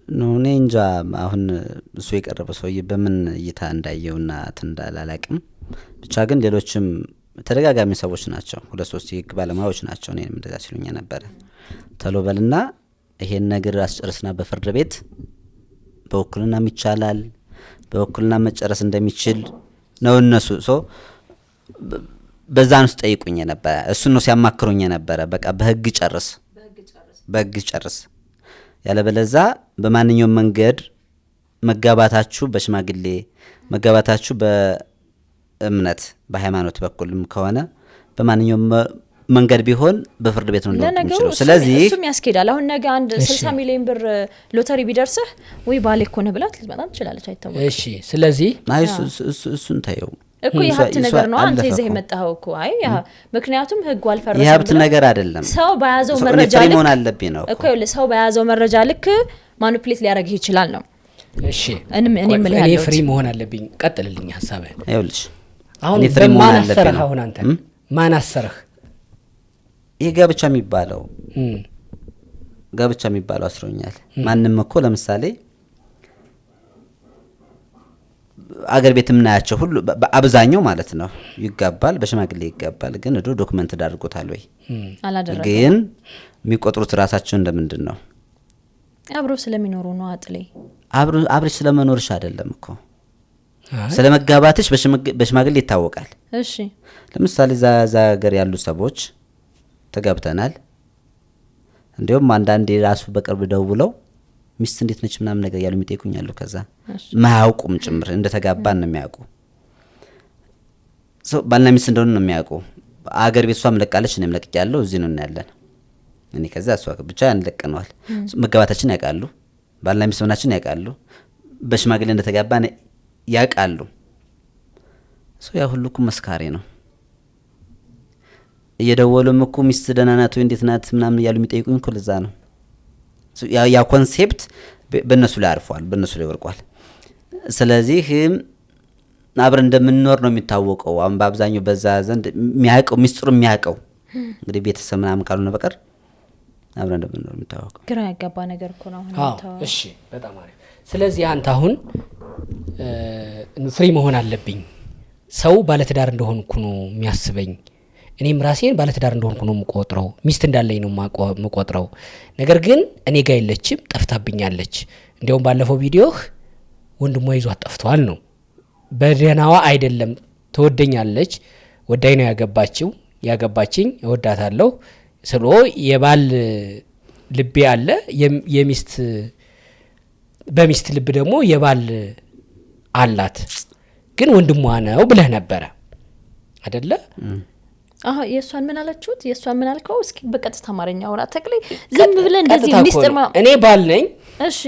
ነው። እኔ እንጃ አሁን እሱ የቀረበ ሰውዬ በምን እይታ እንዳየውና እንዳላላቅም ብቻ ግን ሌሎችም ተደጋጋሚ ሰዎች ናቸው፣ 2-3 የህግ ባለሙያዎች ናቸው እኔም እንደዛ ሲሉኝ ነበር። ተሎበልና ይሄን ነገር አስጨርስና በፍርድ ቤት በውክልና ይቻላል፣ በውክልና መጨረስ እንደሚችል ነው እነሱ በዛን ውስጥ ጠይቁኝ ነበር። እሱ ነው ሲያማክሩኝ ነበር። በቃ በህግ ጨርስ ያለበለዛ በማንኛውም መንገድ መጋባታችሁ በሽማግሌ መጋባታችሁ በእምነት በሃይማኖት በኩልም ከሆነ በማንኛውም መንገድ ቢሆን በፍርድ ቤት ነው እንደሚችለው። ስለዚህ እሱም ያስኬዳል። አሁን ነገ አንድ 60 ሚሊዮን ብር ሎተሪ ቢደርስህ ወይ ባሌ ኮነ ብላት ልትመጣ ትችላለች አይተው። እሺ ስለዚህ እሱን ታየው እኮ የሀብት ነገር ነው አንተ ይዘህ የመጣኸው እኮ። አይ ምክንያቱም ህጉ አልፈረሰም። የሀብት ነገር አይደለም። ሰው በያዘው መረጃ ልክ መሆን አለብኝ ነው እኮ። ሰው በያዘው መረጃ ልክ ማኒፑሌት ሊያደርግ ይችላል ነው። እሺ እኔ ምን እኔ ፍሪ መሆን አለብኝ። ቀጥልልኝ ሐሳብህን። ይኸውልሽ አሁን በማን አሰረህ? አሁን አንተ ማን አሰረህ? ይሄ ጋብቻ የሚባለው አስሮኛል። ማንም እኮ ለምሳሌ አገር ቤት ምናያቸው ሁሉ በአብዛኛው ማለት ነው ይጋባል፣ በሽማግሌ ይጋባል። ግን ዶክመንት ዳርጎታል ወይ አላደረገ? ግን የሚቆጥሩት ራሳቸው እንደምንድን ነው? አብሮ ስለሚኖሩ ነው። አብረሽ ስለመኖርሽ አይደለም እኮ ስለመጋባትሽ በሽማግሌ ይታወቃል። እሺ ለምሳሌ ዛ ሀገር ያሉ ሰዎች ተጋብተናል፣ እንዲሁም አንዳንዴ ራሱ በቅርብ ደውለው ሚስት እንዴት ነች ምናምን ነገር ያሉ የሚጠይቁኛሉ። ከዛ ማያውቁም ጭምር እንደተጋባን ነው የሚያውቁ። ባልና ሚስት እንደሆነ ነው የሚያውቁ። አገር ቤት እሷም ለቃለች እኔም ለቅቄያለሁ፣ እዚህ ነው ያለን። እኔ ከዛ እሷ ብቻ እንለቀነዋል። መጋባታችን ያውቃሉ፣ ባልና ሚስት ሆናችን ያውቃሉ፣ በሽማግሌ እንደተጋባን ያውቃሉ። ያ ሁሉ እኮ መስካሪ ነው። እየደወሉም እኮ ሚስት ደህና ናት ወይ እንዴት ናት ምናምን እያሉ የሚጠይቁኝ እኮ ለዛ ነው። ያ ኮንሴፕት በእነሱ ላይ አርፏል፣ በእነሱ ላይ ወርቋል። ስለዚህ አብረን እንደምንኖር ነው የሚታወቀው። አሁን በአብዛኛው በዛ ዘንድ የሚያውቀው ሚስጥሩ የሚያውቀው እንግዲህ ቤተሰብ ምናምን ካልሆነ በቀር አብረን እንደምንኖር የሚታወቀው። ግራ ያጋባ ነገር እኮ ነው አሁን። እሺ በጣም አሪፍ። ስለዚህ አንተ አሁን ፍሪ መሆን አለብኝ፣ ሰው ባለትዳር እንደሆንኩ ነው የሚያስበኝ፣ እኔም ራሴን ባለትዳር እንደሆንኩ ነው የምቆጥረው፣ ሚስት እንዳለኝ ነው የምቆጥረው። ነገር ግን እኔ ጋር የለችም፣ ጠፍታብኛለች። እንዲያውም ባለፈው ቪዲዮህ ወንድሟ ይዟት ጠፍቷል ነው። በደህናዋ አይደለም፣ ትወደኛለች፣ ወዳይ ነው ያገባችኝ፣ እወዳታለሁ ስሎ የባል ልቤ አለ፣ በሚስት ልብ ደግሞ የባል አላት፣ ግን ወንድሟ ነው ብለህ ነበረ አይደለ? የእሷን ምን አላችሁት? የእሷን ምን አልከው? እስኪ በቀጥታ አማርኛ አውራ ተክሌ። ዝም ብለህ እንደዚህ ሚስጥር እኔ ባል ነኝ። እሺ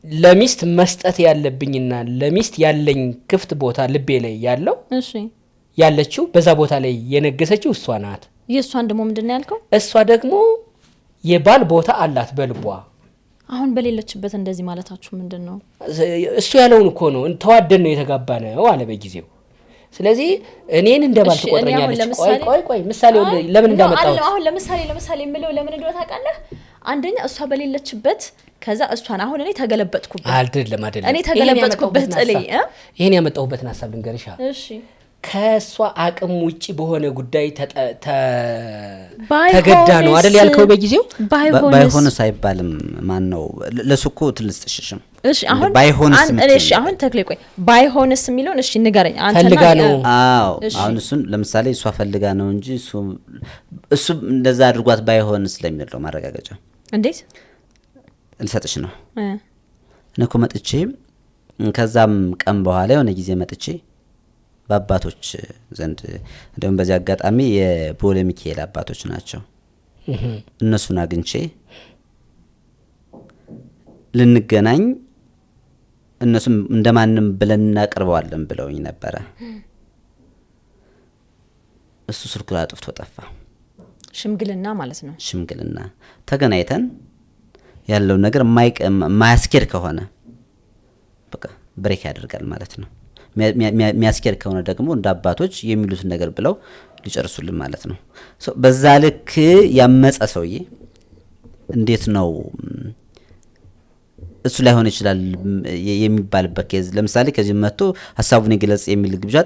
ለሚስት መስጠት ያለብኝና ለሚስት ያለኝ ክፍት ቦታ ልቤ ላይ ያለው እሺ ያለችው በዛ ቦታ ላይ የነገሰችው እሷ ናት። የእሷን ደግሞ ምንድን ነው ያልከው? እሷ ደግሞ የባል ቦታ አላት በልቧ። አሁን በሌለችበት እንደዚህ ማለታችሁ ምንድነው? እሱ ያለውን እኮ ነው ተዋደን ነው የተጋባ ነው አለ በጊዜው። ስለዚህ እኔን እንደባል ትቆጥረኛለች። ቆይ ምሳሌ ለምን እንዳመጣው አሁን ለምሳሌ የምለው ለምን እንደሆነ ታውቃለህ? አንደኛ እሷ በሌለችበት ከዛ እሷን አሁን እኔ ተገለበጥኩበት አይደለም እኔ ተገለበጥኩበት ጥሌ ይሄን ያመጣሁበትን ሐሳብ ልንገርሻ። እሺ ከሷ አቅም ውጪ በሆነ ጉዳይ ተገዳ ነው አይደል ያልከው በጊዜው። ባይሆንስ አይባልም። ማን ነው ለሱኮ ትልስጥሽሽም? እሺ አሁን ተክሌ ቆይ ባይሆንስ የሚለውን እሺ ንገረኝ አንተ ፈልጋ ነው። አዎ አሁን እሱን ለምሳሌ እሷ ፈልጋ ነው እንጂ እሱ እንደዛ አድርጓት ባይሆንስ ለሚል ነው ማረጋገጫ። እንዴት ልሰጥሽ ነው እኔ እኮ መጥቼ ከዛም ቀን በኋላ የሆነ ጊዜ መጥቼ በአባቶች ዘንድ እንደውም በዚህ አጋጣሚ የቦሌ ሚካኤል አባቶች ናቸው። እነሱን አግኝቼ ልንገናኝ እነሱም እንደማንም ብለን እናቀርበዋለን ብለውኝ ነበረ። እሱ ስልኩን አጥፍቶ ጠፋ። ሽምግልና ማለት ነው። ሽምግልና ተገናኝተን ያለው ነገር ማያስኬድ ከሆነ በቃ ብሬክ ያደርጋል ማለት ነው። የሚያስኬድ ከሆነ ደግሞ እንደ አባቶች የሚሉትን ነገር ብለው ሊጨርሱልን ማለት ነው። በዛ ልክ ያመጸ ሰውዬ እንዴት ነው እሱ ላይሆን ይችላል የሚባልበት ኬዝ ለምሳሌ ከዚህ መጥቶ ሐሳቡን ይግለጽ የሚል ግብዣ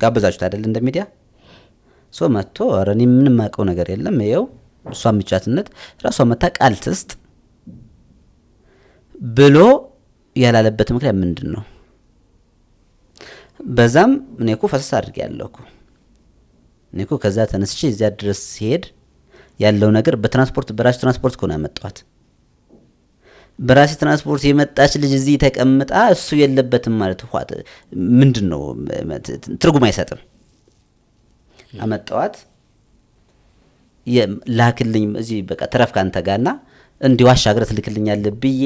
ጋበዛችሁት አይደል? እንደ ሚዲያ መጥቶ ኧረ እኔ ምንም አውቀው ነገር የለም ይኸው እሷ ምቻትነት ራሷ መታ ቃል ትስጥ ብሎ ያላለበት ምክንያት ምንድን ነው? በዛም እኔ እኮ ፈሰስ አድርጌያለሁ እኮ እኔ እኮ ከዛ ተነስቼ እዚያ ድረስ ሲሄድ ያለው ነገር በራሴ ትራንስፖርት እኮ ነው ያመጣኋት። በራሴ ትራንስፖርት የመጣች ልጅ እዚህ ተቀምጣ እሱ የለበትም ማለት ምንድን ነው? ትርጉም አይሰጥም። አመጣኋት ላክልኝ እዚህ በቃ ተረፍ ካንተ ጋርና እንዲህ ዋሻግረት ልክልኛለህ ብዬ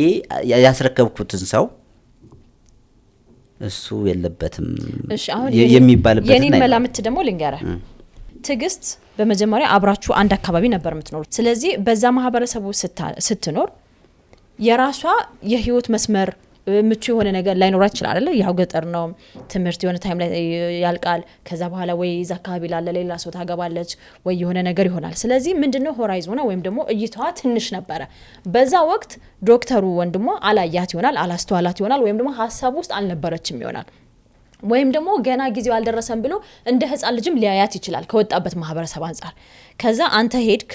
ያስረከብኩትን ሰው እሱ የለበትም የሚባልበት የኔን መላምት ደግሞ ልንገርህ። ትግስት በመጀመሪያ አብራችሁ አንድ አካባቢ ነበር የምትኖሩት። ስለዚህ በዛ ማህበረሰቡ ስትኖር የራሷ የህይወት መስመር ምቹ የሆነ ነገር ላይኖራት ይችላል አይደል? ያው ገጠር ነው። ትምህርት የሆነ ታይም ላይ ያልቃል። ከዛ በኋላ ወይ እዛ አካባቢ ላለ ሌላ ሰው ታገባለች ወይ የሆነ ነገር ይሆናል። ስለዚህ ምንድነው ሆራይዞና ወይም ደግሞ እይታዋ ትንሽ ነበረ። በዛ ወቅት ዶክተሩ ወንድሟ አላያት ይሆናል፣ አላስተዋላት ይሆናል፣ ወይም ደግሞ ሀሳብ ውስጥ አልነበረችም ይሆናል። ወይም ደግሞ ገና ጊዜው አልደረሰም ብሎ እንደ ህፃን ልጅም ሊያያት ይችላል ከወጣበት ማህበረሰብ አንፃር። ከዛ አንተ ሄድክ፣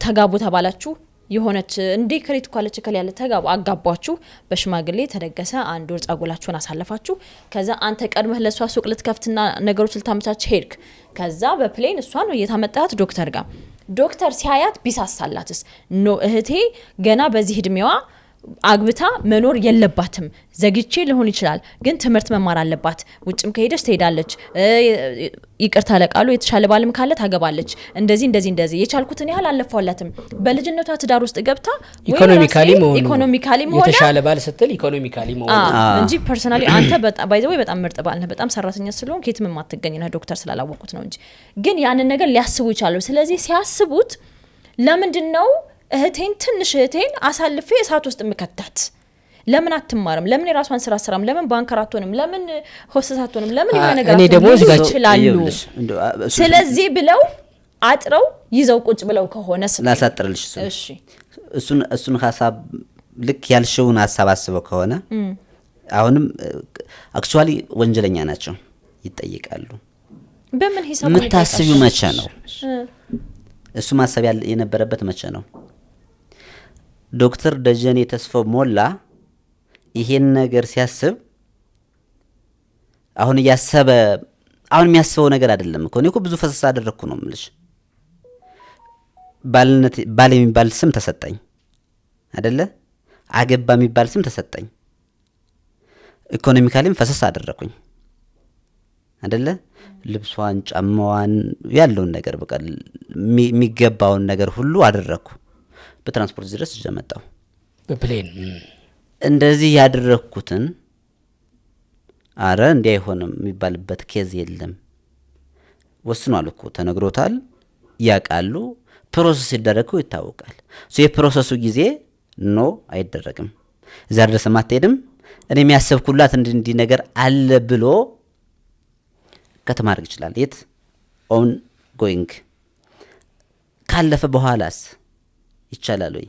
ተጋቡ ተባላችሁ፣ የሆነች እንዴ ክሬት ኳለች ከለ ተጋቡ፣ አጋባችሁ፣ በሽማግሌ ተደገሰ፣ አንድ ወር ጻጉላችሁን አሳለፋችሁ። ከዛ አንተ ቀድመህ ለሷ ሱቅ ልትከፍትና ነገሮች ልታመቻች ሄድክ። ከዛ በፕሌን እሷን እየታመጣት ዶክተር ሲያያት ቢሳሳላትስ? ኖ እህቴ ገና በዚህ እድሜዋ አግብታ መኖር የለባትም፣ ዘግቼ ሊሆን ይችላል ግን ትምህርት መማር አለባት፣ ውጭም ከሄደች ትሄዳለች፣ ይቅርታ ለቃሉ የተሻለ ባልም ካለ ታገባለች፣ እንደዚህ የቻልኩትን ያህል አለፈዋላትም። በልጅነቷ ትዳር ውስጥ ገብታ ኢኮኖሚካሊ መሆን የተሻለ ባል ስትል ኢኮኖሚካሊ መሆን እንጂ ፐርሰናሊ አንተ በጣም ምርጥ ባል ነህ፣ በጣም ሰራተኛ ስለሆንክ የትም የማትገኝ ነህ፣ ዶክተር ስላላወቁት ነው እንጂ ግን ያንን ነገር ሊያስቡ ይችላሉ። ስለዚህ ሲያስቡት ለምንድን ነው እህቴን ትንሽ እህቴን አሳልፌ እሳት ውስጥ ምከታት? ለምን አትማርም? ለምን የራሷን ስራ አትሰራም? ለምን ባንከር አትሆንም? ለምን ሆስስ አትሆንም? ለምን የሆነ ነገር እኔ ደግሞ ይችላሉ። ስለዚህ ብለው አጥረው ይዘው ቁጭ ብለው ከሆነ ላሳጥርልሽ እሺ እሱን ሐሳብ ልክ ያልሽውን ሐሳብ አስበው ከሆነ አሁንም አክቹአሊ ወንጀለኛ ናቸው፣ ይጠይቃሉ። በምን ሂሳብ የምታስቢው መቼ ነው? እሱ ማሰብ የነበረበት መቼ ነው? ዶክተር ደጀኔ ተስፋው ሞላ ይሄን ነገር ሲያስብ አሁን የሚያስበው ነገር አይደለም እኮ። እኔ እኮ ብዙ ፈሰስ አደረኩ ነው የምልሽ። ባል የሚባል ስም ተሰጠኝ አይደለ? አገባ የሚባል ስም ተሰጠኝ። ኢኮኖሚካሊም ፈሰስ አደረኩኝ አይደለ? ልብሷን፣ ጫማዋን፣ ያለውን ነገር በቃ የሚገባውን ነገር ሁሉ አደረኩ። በትራንስፖርት ድረስ ጀመጣው በፕሌን እንደዚህ ያደረኩትን አረ እንዲህ አይሆንም የሚባልበት ኬዝ የለም። ወስኗል እኮ ተነግሮታል፣ ያቃሉ። ፕሮሰስ ሲደረጉ ይታወቃል። የፕሮሰሱ ጊዜ ኖ አይደረግም። እዛ ድረስ ማትሄድም እኔ የሚያሰብኩላት እንዲህ ነገር አለ ብሎ ከተማርክ ይችላል። የት ኦን ጎይንግ ካለፈ በኋላስ ይቻላል ወይ?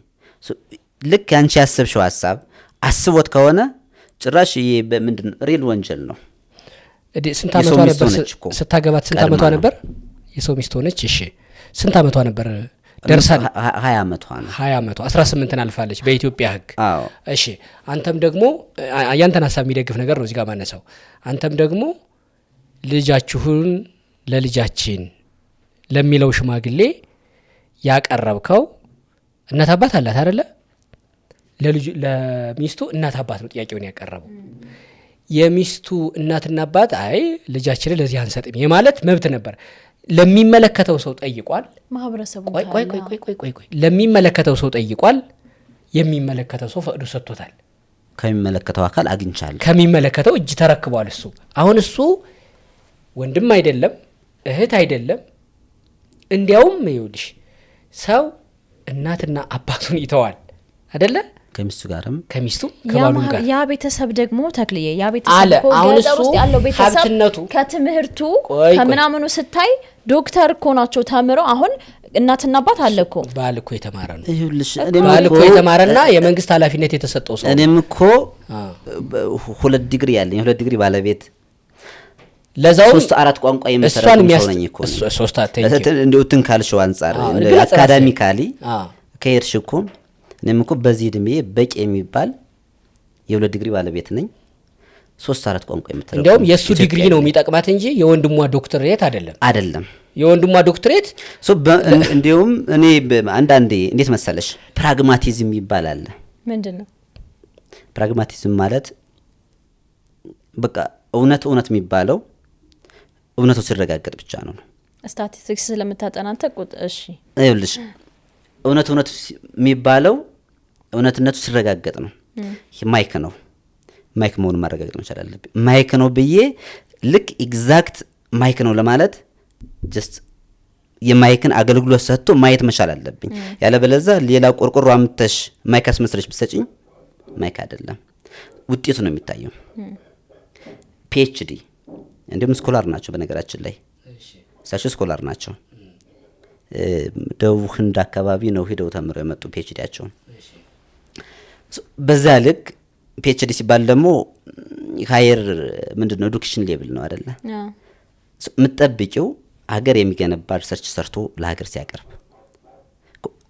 ልክ አንቺ ያሰብሽው ሀሳብ አስቦት ከሆነ ጭራሽ ይሄ በምንድን ሪል ወንጀል ነው። ስንት ዓመቷ ነበር ስታገባት? ስንት ዓመቷ ነበር? የሰው ሚስት ሆነች። እሺ ስንት ዓመቷ ነበር? ደርሳል 20 ዓመቷ ነው። 20 ዓመቷ 18ን አልፋለች በኢትዮጵያ ሕግ። አዎ እሺ አንተም ደግሞ ያንተን ሀሳብ የሚደግፍ ነገር ነው እዚህ ጋር ማነሳው። አንተም ደግሞ ልጃችሁን ለልጃችን ለሚለው ሽማግሌ ያቀረብከው እናት አባት አላት አይደለ? ለሚስቱ እናት አባት ነው ጥያቄውን ያቀረበው። የሚስቱ እናትና አባት አይ ልጃችንን ለዚህ አንሰጥም የማለት መብት ነበር። ለሚመለከተው ሰው ጠይቋል። ማህበረሰቡ ቆይ ለሚመለከተው ሰው ጠይቋል። የሚመለከተው ሰው ፈቅዶ ሰጥቶታል። ከሚመለከተው አካል አግኝቻለሁ። ከሚመለከተው እጅ ተረክቧል። እሱ አሁን እሱ ወንድም አይደለም እህት አይደለም። እንዲያውም ይኸውልሽ ሰው እናትና አባቱን ይተዋል አይደለ? ከሚስቱ ጋርም ከሚስቱ ከባሉም ጋር ያ ቤተሰብ ደግሞ ተክልዬ ያ ቤተሰብ እኮ ገጠር ውስጥ ያለው ቤተሰብ ከትምህርቱ ከምናምኑ ስታይ ዶክተር እኮ ናቸው ተምረው። አሁን እናትና አባት አለ እኮ ባል እኮ የተማረ ነው። ይኸውልሽ ባል እኮ የተማረና የመንግስት ኃላፊነት የተሰጠው ሰው። እኔም እኮ 2 ዲግሪ ያለኝ 2 ዲግሪ ባለቤት ለዛው 3-4 ቋንቋ የምሰራው ሰው ነኝ እኮ። 3 እንደው ካልሽው አንፃር አካዳሚካሊ ከሄድሽ እኮ እኔም እኮ በዚህ እድሜ በቂ የሚባል የ2 ዲግሪ ባለቤት ነኝ። 3-4 ቋንቋ የምትረዳ እንደውም የሱ ዲግሪ ነው የሚጠቅማት እንጂ የወንድሟ ዶክተሬት አይደለም። የወንድሟ ዶክተሬት እንደውም እኔ አንዳንዴ እንዴት መሰለሽ ፕራግማቲዝም ይባላል። ምንድነው ፕራግማቲዝም ማለት? በቃ እውነት የሚባለው እውነቱ ሲረጋገጥ ብቻ ነው። ስታቲስቲክስ ስለምታጠናንተ እሺ ይኸውልሽ እውነት የሚባለው እውነትነቱ ሲረጋገጥ ነው። ማይክ መሆኑን ማረጋገጥ መቻል አለብኝ። ማይክ ነው ብዬ ልክ ኤግዛክት ማይክ ነው ለማለት ጀስት የማይክን አገልግሎት ሰጥቶ ማየት መቻል አለብኝ። ያለበለዚያ ሌላ ቆርቆሮ አምጥተሽ ማይክ አስመስለሽ ብትሰጪኝ ማይክ አይደለም፣ ውጤቱ ነው የሚታየው። ፒኤችዲ እንዲሁም ስኮላር ናቸው። በነገራችን ላይ እሳቸው ስኮላር ናቸው። ደቡብ ህንድ አካባቢ ነው ሄደው ተምረው የመጡ ፒኤችዲያቸውን። በዛ ልክ ፒኤችዲ ሲባል ደግሞ ሃየር ምንድነው ኤዱኬሽን ሌቭል ነው አይደለ? የምትጠብቂው ሀገር የሚገነባ ሪሰርች ሰርቶ ለሀገር ሲያቀርብ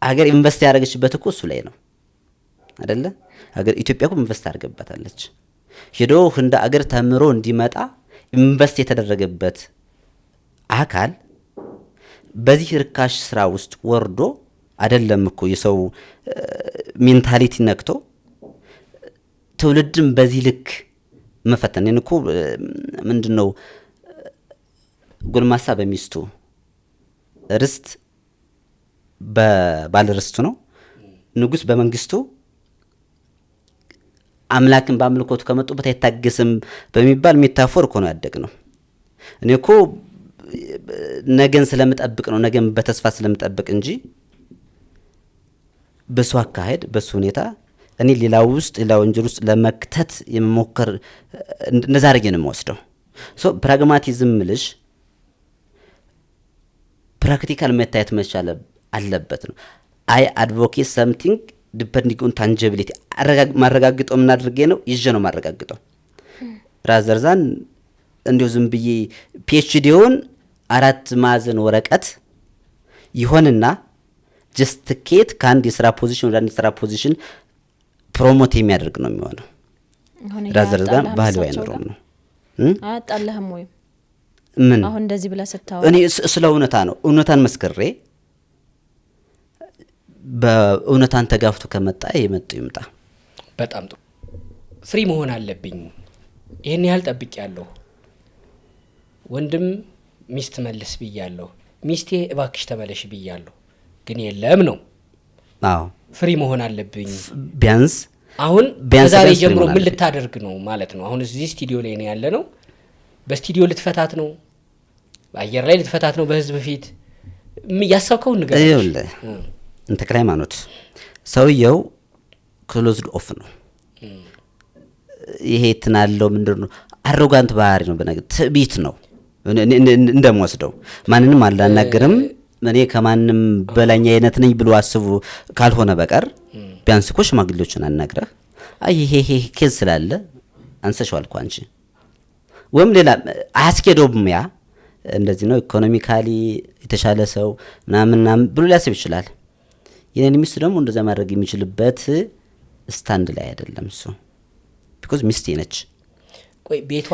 ሀገር ኢንቨስት ያደረገችበት እኮ እሱ ላይ ነው አይደለ? ሀገር ኢትዮጵያ እኮ ኢንቨስት አድርገበታለች። ሄዶ ህንድ ሀገር ተምሮ እንዲመጣ ኢንቨስት የተደረገበት አካል በዚህ ርካሽ ስራ ውስጥ ወርዶ አይደለም እኮ የሰው ሜንታሊቲ ነክቶ ትውልድም በዚህ ልክ መፈተን እኮ ምንድነው? ጎልማሳ በሚስቱ ርስት በባለ ርስቱ ነው፣ ንጉስ በመንግስቱ አምላክን በአምልኮቱ ከመጡበት አይታገስም በሚባል ሜታፎር እኮ ነው ያደግነው። እኔ እኮ ነገን ስለምጠብቅ ነው፣ ነገን በተስፋ ስለምጠብቅ እንጂ በሱ አካሄድ በሱ ሁኔታ እኔ ሌላ ወንጀል ውስጥ ለመክተት የመሞከር እንደዛ አድርጌ ነው የምወስደው። ፕራግማቲዝም ልሽ ፕራክቲካል መታየት መቻል አለበት ነው። አይ አድቮኬት ሰምቲንግ ዲፔንዲንግ ኦን ታንጂቢሊቲ ማረጋግጠው ምን አድርጌ ነው ይዤ ነው ማረጋግጠው። ራዘርዛን እንዲው ዝም ብዬ ፒኤችዲውን 4 ማዕዘን ወረቀት ይሆንና ጀስት ቲኬት ከአንድ የስራ ፖዚሽን ወደ አንድ የስራ ፖዚሽን ፕሮሞት የሚያደርግ ነው የሚሆነው። ራዘርዛን ባህሉ አይኖርም ነው። አጣለህም ወይ ምን አሁን እንደዚህ ብለህ ስታወራ እኔ ስለ እውነታ ነው እውነታን መስከሬ በእውነታን ተጋፍቶ ከመጣ የመጡ ይምጣ። በጣም ጥሩ ፍሪ መሆን አለብኝ። ይሄን ያህል ጠብቄያለሁ። ወንድም ሚስት መልስ ብያለሁ፣ ሚስቴ እባክሽ ተመለሽ ብያለሁ፣ ግን የለም ነው። አዎ ፍሪ መሆን አለብኝ። ቢያንስ አሁን ከዛሬ ጀምሮ ምን ልታደርግ ነው ማለት ነው? አሁን እዚህ ስቱዲዮ ላይ ነው ያለ ነው። በስቱዲዮ ልትፈታት ነው? በአየር ላይ ልትፈታት ነው? በህዝብ ፊት ያሰብከውን ነገር ይኸውልህ እንተ ሃይማኖት ሰውየው ክሎዝድ ኦፍ ነው። ይሄ ትናለው ምንድነው አሮጋንት ባህሪ ነው። በነገር ትዕቢት ነው እንደምወስደው። ማንንም አላናገርም እኔ ከማንም በላኛ አይነት ነኝ ብሎ አስቡ ካልሆነ በቀር ቢያንስ እኮ ሽማግሌዎችን አናግረህ አይ ይሄ ኬዝ ስላለ አንሰሽዋል እኮ አንቺ ወይም ሌላ አያስኬደውም ያ እንደዚህ ነው ኢኮኖሚካሊ የተሻለ ሰው ምናምን ብሎ ሊያስብ ይችላል። የኔ ሚስት ደግሞ እንደዛ ማድረግ የሚችልበት ስታንድ ላይ አይደለም እሱ ቢኮዝ ሚስቴ ነች። ቆይ ቤቷ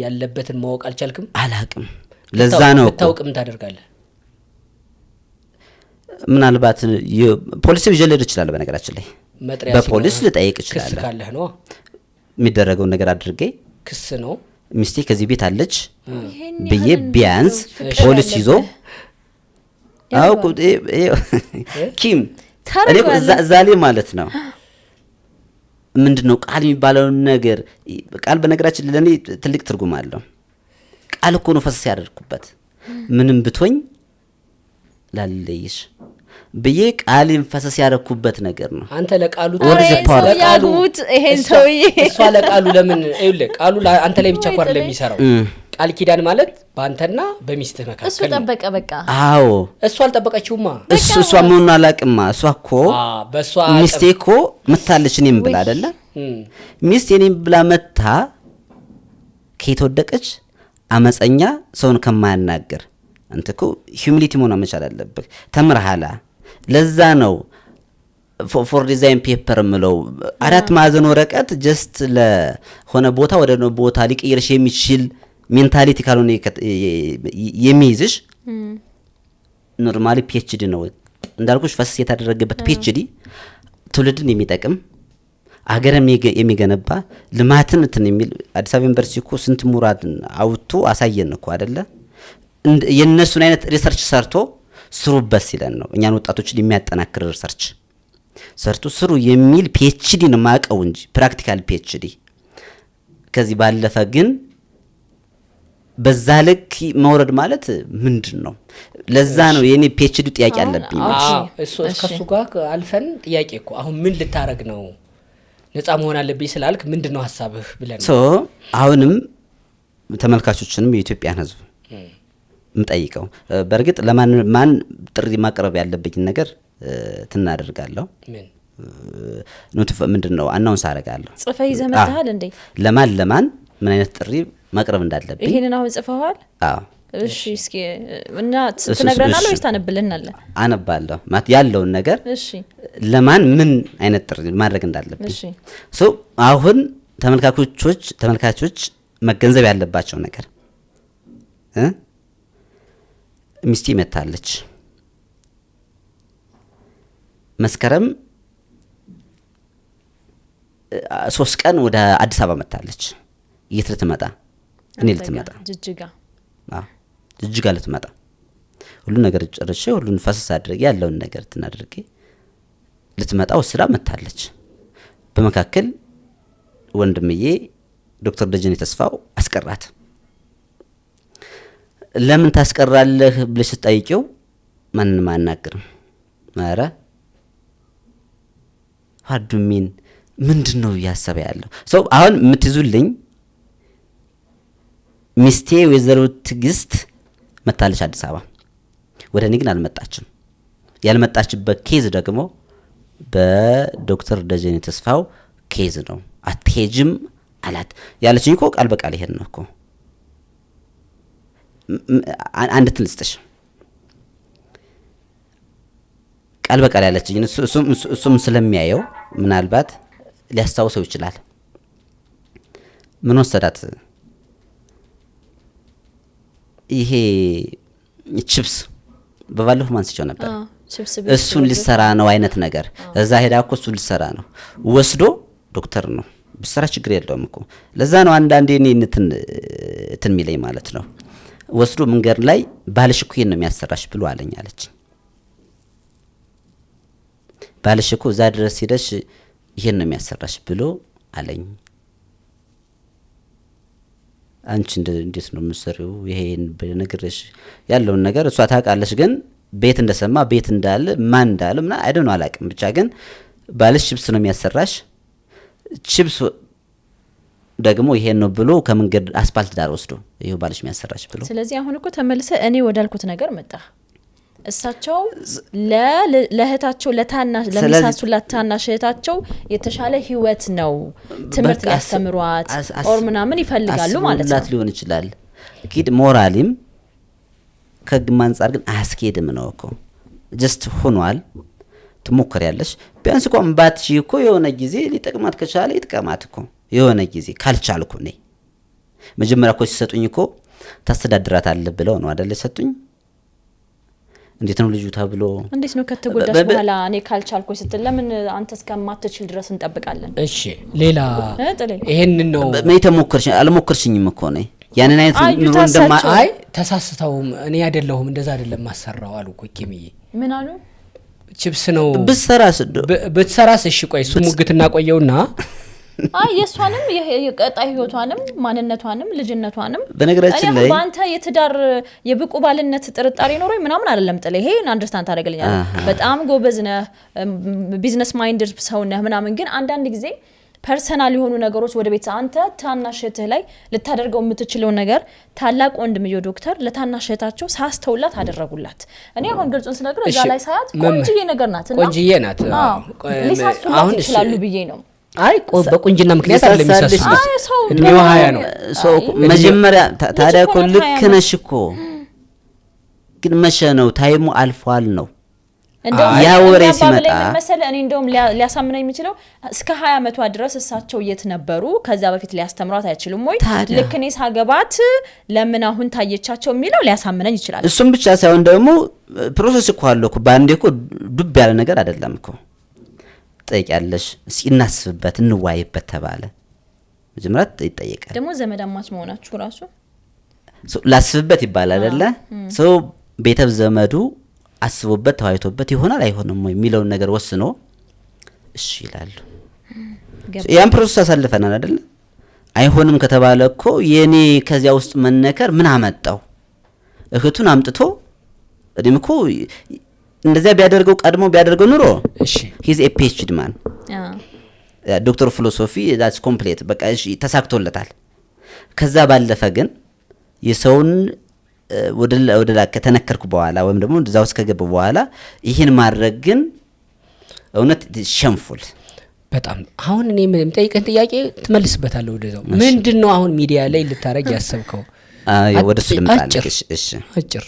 ያለበትን ማወቅ አልቻልክም? አላቅም። ለዛ ነው ታውቅም ታደርጋለህ። ምናልባት ፖሊስ ሊጀልድ ይችላል። በነገራችን ላይ በፖሊስ ልጠይቅ ይችላል። ክስ ካለህ ነው የሚደረገውን ነገር አድርጌ ክስ ነው ሚስቴ ከዚህ ቤት አለች ብዬ ቢያንስ ፖሊስ ይዞ አው ኪም እኔ ዛሌ ማለት ነው ምንድነው ቃል የሚባለው ነገር ቃል በነገራችን ለኔ ትልቅ ትርጉም አለው። ቃል እኮ ነው ፈሰስ ያደርኩበት ምንም ብቶኝ ላልለይሽ ብዬ ቃልን ፈሰስ ያደርኩበት ነገር ነው። አንተ ለቃሉ ያሉት ይሄን ሰውዬ እሷ ለቃሉ ለምን ይኸውልህ ቃሉ አንተ ላይ ብቻ ቋር ለሚሰራው ቃል ኪዳን ማለት በአንተና በሚስትህ መካከል እሱ ጠበቀ በቃ። አዎ እሱ አልጠበቀችውማ። እሷ ምን አላቅማ እሷ እኮ በሷ ሚስቴ እኮ መታለች እኔም ብላ አይደለ ሚስቴ እኔም ብላ መታ ከየተወደቀች አመፀኛ ሰውን ከማያናገር አንተ እኮ ሂዩሚሊቲ መሆን መቻል አለብህ። ተምርሃላ ለዛ ነው ፎር ዲዛይን ፔፐር ምለው 4 ማዕዘን ወረቀት ጀስት ለሆነ ቦታ ወደ ቦታ ሊቀይርሽ የሚችል ሜንታሊቲ ካልሆነ የሚይዝሽ ኖርማሊ ፒኤችዲ ነው እንዳልኩሽ ፈሰስ የተደረገበት ፒኤችዲ ትውልድን የሚጠቅም አገርን የሚገነባ ልማትን እንትን የሚል አዲስ አበባ ዩኒቨርሲቲ እኮ ስንት ሙራድ አውጥቶ አሳየን እኮ አይደለ? የነሱን አይነት ሪሰርች ሰርቶ ስሩበት ሲለን ነው እኛን ወጣቶችን የሚያጠናክር ሪሰርች ሰርቶ ስሩ የሚል ፒኤችዲ ነው ማቀው እንጂ ፕራክቲካል ፒኤችዲ። ከዚህ ባለፈ ግን በዛ ልክ መውረድ ማለት ምንድነው? ለዛ ነው የኔ ፒኤችዲ ጥያቄ አለብኝ። እሱ ከሱ ጋር አልፈን ጥያቄ እኮ አሁን ምን ልታረግ ነው? ነፃ መሆን አለብኝ ስላልክ ምንድነው ሐሳብህ ብለን ሶ አሁንም ተመልካቾችንም የኢትዮጵያን ሕዝብ ምጠይቀው በርግጥ ለማን ጥሪ ማቅረብ ያለብኝ ነገር ትናደርጋለሁ። ምን ኖቲፍ ምንድነው አናውንስ አደርጋለሁ። ጽፈ ይዘህ መጣሃል እንዴ? ለማን ምን አይነት ጥሪ ማቅረብ እንዳለብኝ ይሄንን አሁን ጽፈዋል? አዎ እሺ እስኪ እና ትነግረናለህ ወይስ ታነብልናለህ? አነባለሁ ማለት ያለውን ነገር እሺ ለማን ምን አይነት ጥሪ ማድረግ እንዳለብኝ። እሺ ሶ አሁን ተመልካቾች መገንዘብ ያለባቸው ነገር ሚስቴ መታለች መስከረም 3 ቀን ወደ አዲስ አበባ መታለች። የት ልትመጣ? እኔ ልትመጣ ጅጅጋ ልትመጣ ሁሉ ነገር ጨርሼ ሁሉን ፈሰስ አድርጌ ያለውን ነገር ትናድርጌ ልትመጣ ወስዳ መታለች። በመካከል ወንድምዬ ዶክተር ደጀኔ ተስፋው አስቀራት። ለምን ታስቀራለህ ብለሽ ስትጠይቂው ማንንም አናግርም። ኧረ ሀዱሚን ምንድነው ያሰበ ያለው ሰው? አሁን የምትይዙልኝ ሚስቴ ወይዘሮ ትግስት መታለች አዲስ አበባ፣ ወደ እኔ ግን አልመጣችም። ያልመጣችበት ኬዝ ደግሞ በዶክተር ደጀኔ ተስፋው ኬዝ ነው። አትሄጅም አላት ያለችኝ እኮ ቃል በቃል ይሄን ነው እኮ። አንድ ትልስጥሽ ቃል በቃል ያለችኝ እሱም ስለሚያየው ምናልባት ሊያስታውሰው ይችላል። ምን ወሰዳት? ይሄ ቺፕስ በባለፈው ማንስቸው ነበር። እሱን ሊሰራ ነው አይነት ነገር እዛ ሄዳ እኮ እሱን ሊሰራ ነው ወስዶ ዶክተር ነው ብሰራ ችግር የለውም እኮ። ለዛ ነው አንዳንዴ እኔ እንትን ሚለኝ ማለት ነው። ወስዶ መንገድ ላይ ባልሽ እኮ ይሄን ነው የሚያሰራሽ ብሎ አለኝ አለች። ባልሽ እኮ እዛ ድረስ ሄደሽ ይሄን ነው የሚያሰራሽ ብሎ አለኝ። አንቺ እንዴት ነው የምትሰሪው? ይሄን በነገርሽ ያለውን ነገር እሷ ታውቃለች፣ ግን ቤት እንደሰማ ቤት እንዳለ ማን እንዳለ ምና አይደን አላውቅም። ብቻ ግን ባልሽ ችብስ ነው የሚያሰራሽ። ችብስ ደግሞ ይሄን ነው ብሎ ከመንገድ አስፓልት ዳር ወስዶ ይሄው ባልሽ የሚያሰራሽ ብሎ። ስለዚህ አሁን እኮ ተመልሰ እኔ ወዳልኩት ነገር መጣ። እሳቸው ለእህታቸው ለሚሳሱላት ታናሽ እህታቸው የተሻለ ህይወት ነው ትምህርት ሊያስተምሯት ኦር ምናምን ይፈልጋሉ ማለት ነው። ሊሆን ይችላል ግን ሞራሊም ከግም አንጻር ግን አያስኬድም ነው እኮ ጀስት ሆኗል። ትሞክሪያለሽ ቢያንስ እኮ ባትሺ እኮ የሆነ ጊዜ ሊጠቅማት ከቻለ ይጥቀማት እኮ የሆነ ጊዜ ካልቻልኩ ነኝ መጀመሪያ እኮ ሲሰጡኝ እኮ ታስተዳድራታለህ ብለው ነው አይደል ሰጡኝ። እንዴት ነው ልጁ ተብሎ እንዴት ነው ከተጎዳሽ በኋላ እኔ ካልቻልኩ ስትል ለምን አንተ እስከማትችል ድረስ እንጠብቃለን? እሺ ሌላ ይሄን ነው ተሞክርሽ አልሞክርሽኝም እኮ ነኝ ያንን አይነት ኑሮ አይ ተሳስተውም እኔ አይደለሁም እንደዛ አይደለም ማሰራው አሉ እኮ ኪሚዬ። ምን አሉ? ቺፕስ ነው ብትሰራስ እሺ ቆይ እሱ ሙግትና ቆየውና የሷንም የቀጣይ ህይወቷንም ማንነቷንም ልጅነቷንም በነገራችን ላይ ባንተ የትዳር የብቁ ባልነት ጥርጣሬ ኖሮኝ ምናምን አይደለም ጥለ ይሄ አንደርስታንድ ታደርግልኛለህ። በጣም ጎበዝ ነህ ቢዝነስ ማይንድድ ሰው ነህ ምናምን ግን አንዳንድ ጊዜ ፐርሰናል የሆኑ ነገሮች ወደ ቤት አንተ ታናሽትህ ላይ ልታደርገው የምትችለው ነገር ታላቅ ወንድምዮ ዶክተር ለታናሽታቸው ሳስተውላት አደረጉላት። እኔ አሁን ግልጹን ስነግር እዛ ላይ ሳያት ቆንጅዬ ነገር ናትና ቆንጅዬ ናት። አሁን ይችላሉ ብዬ ነው። አይ በቁንጅና ምክንያት አይደለም የሚሳሱት እድሜው 20 ነው። መጀመሪያ ታዲያ እኮ ልክ ነሽ እኮ ግን መቼ ነው ታይሙ አልፏል ነው ያ ወሬ ሲመጣ መሰለ እኔ እንደውም ሊያሳምነኝ የሚችለው እስከ 20 ዓመቷ ድረስ እሳቸው የት ነበሩ? ከዛ በፊት ሊያስተምሯት አይችሉም ወይ? ልክ እኔ ሳገባት ለምን አሁን ታየቻቸው የሚለው ሊያሳምነኝ ይችላል። እሱም ብቻ ሳይሆን ደግሞ ፕሮሰስ እኮ አለው እኮ ባንዴ እኮ ዱብ ያለ ነገር አይደለም እኮ ጠይቂያለሽ እስኪ እናስብበት እንዋይበት ተባለ መጀመሪያ ይጠየቃል። ደግሞ ዘመዳማች መሆናችሁ ራሱ ላስብበት ይባላል አይደለ? ሰው ቤተሰብ ዘመዱ አስቦበት ተዋይቶበት ይሆናል አይሆንም ወይ የሚለውን ነገር ወስኖ እሺ ይላሉ። ያን ፕሮሰስ አሳልፈናል አይደል? አይሆንም ከተባለ እኮ የኔ ከዚያ ውስጥ መነከር ምን አመጣው? እህቱን አምጥቶ እኔም እኮ እንደዚያ ቢያደርገው ቀድሞ ቢያደርገው ኑሮ እሺ ሂዝ ኤ ፒኤችዲ ማን ዶክተር ፊሎሶፊ ዳትስ ኮምፕሊት በቃ እሺ ተሳክቶለታል። ከዛ ባለፈ ግን የሰውን ወደ ላይ ከተነከርኩ በኋላ ወይም ደግሞ እዛው እስከገባ በኋላ ይሄን ማድረግ ግን እውነት ሸምፉል በጣም አሁን እኔ የምጠይቀን ጥያቄ ትመልስበታለህ ወደዛው ምንድነው አሁን ሚዲያ ላይ ልታረግ ያሰብከው? ወደሱ ልምጣልሽ። እሺ አጭር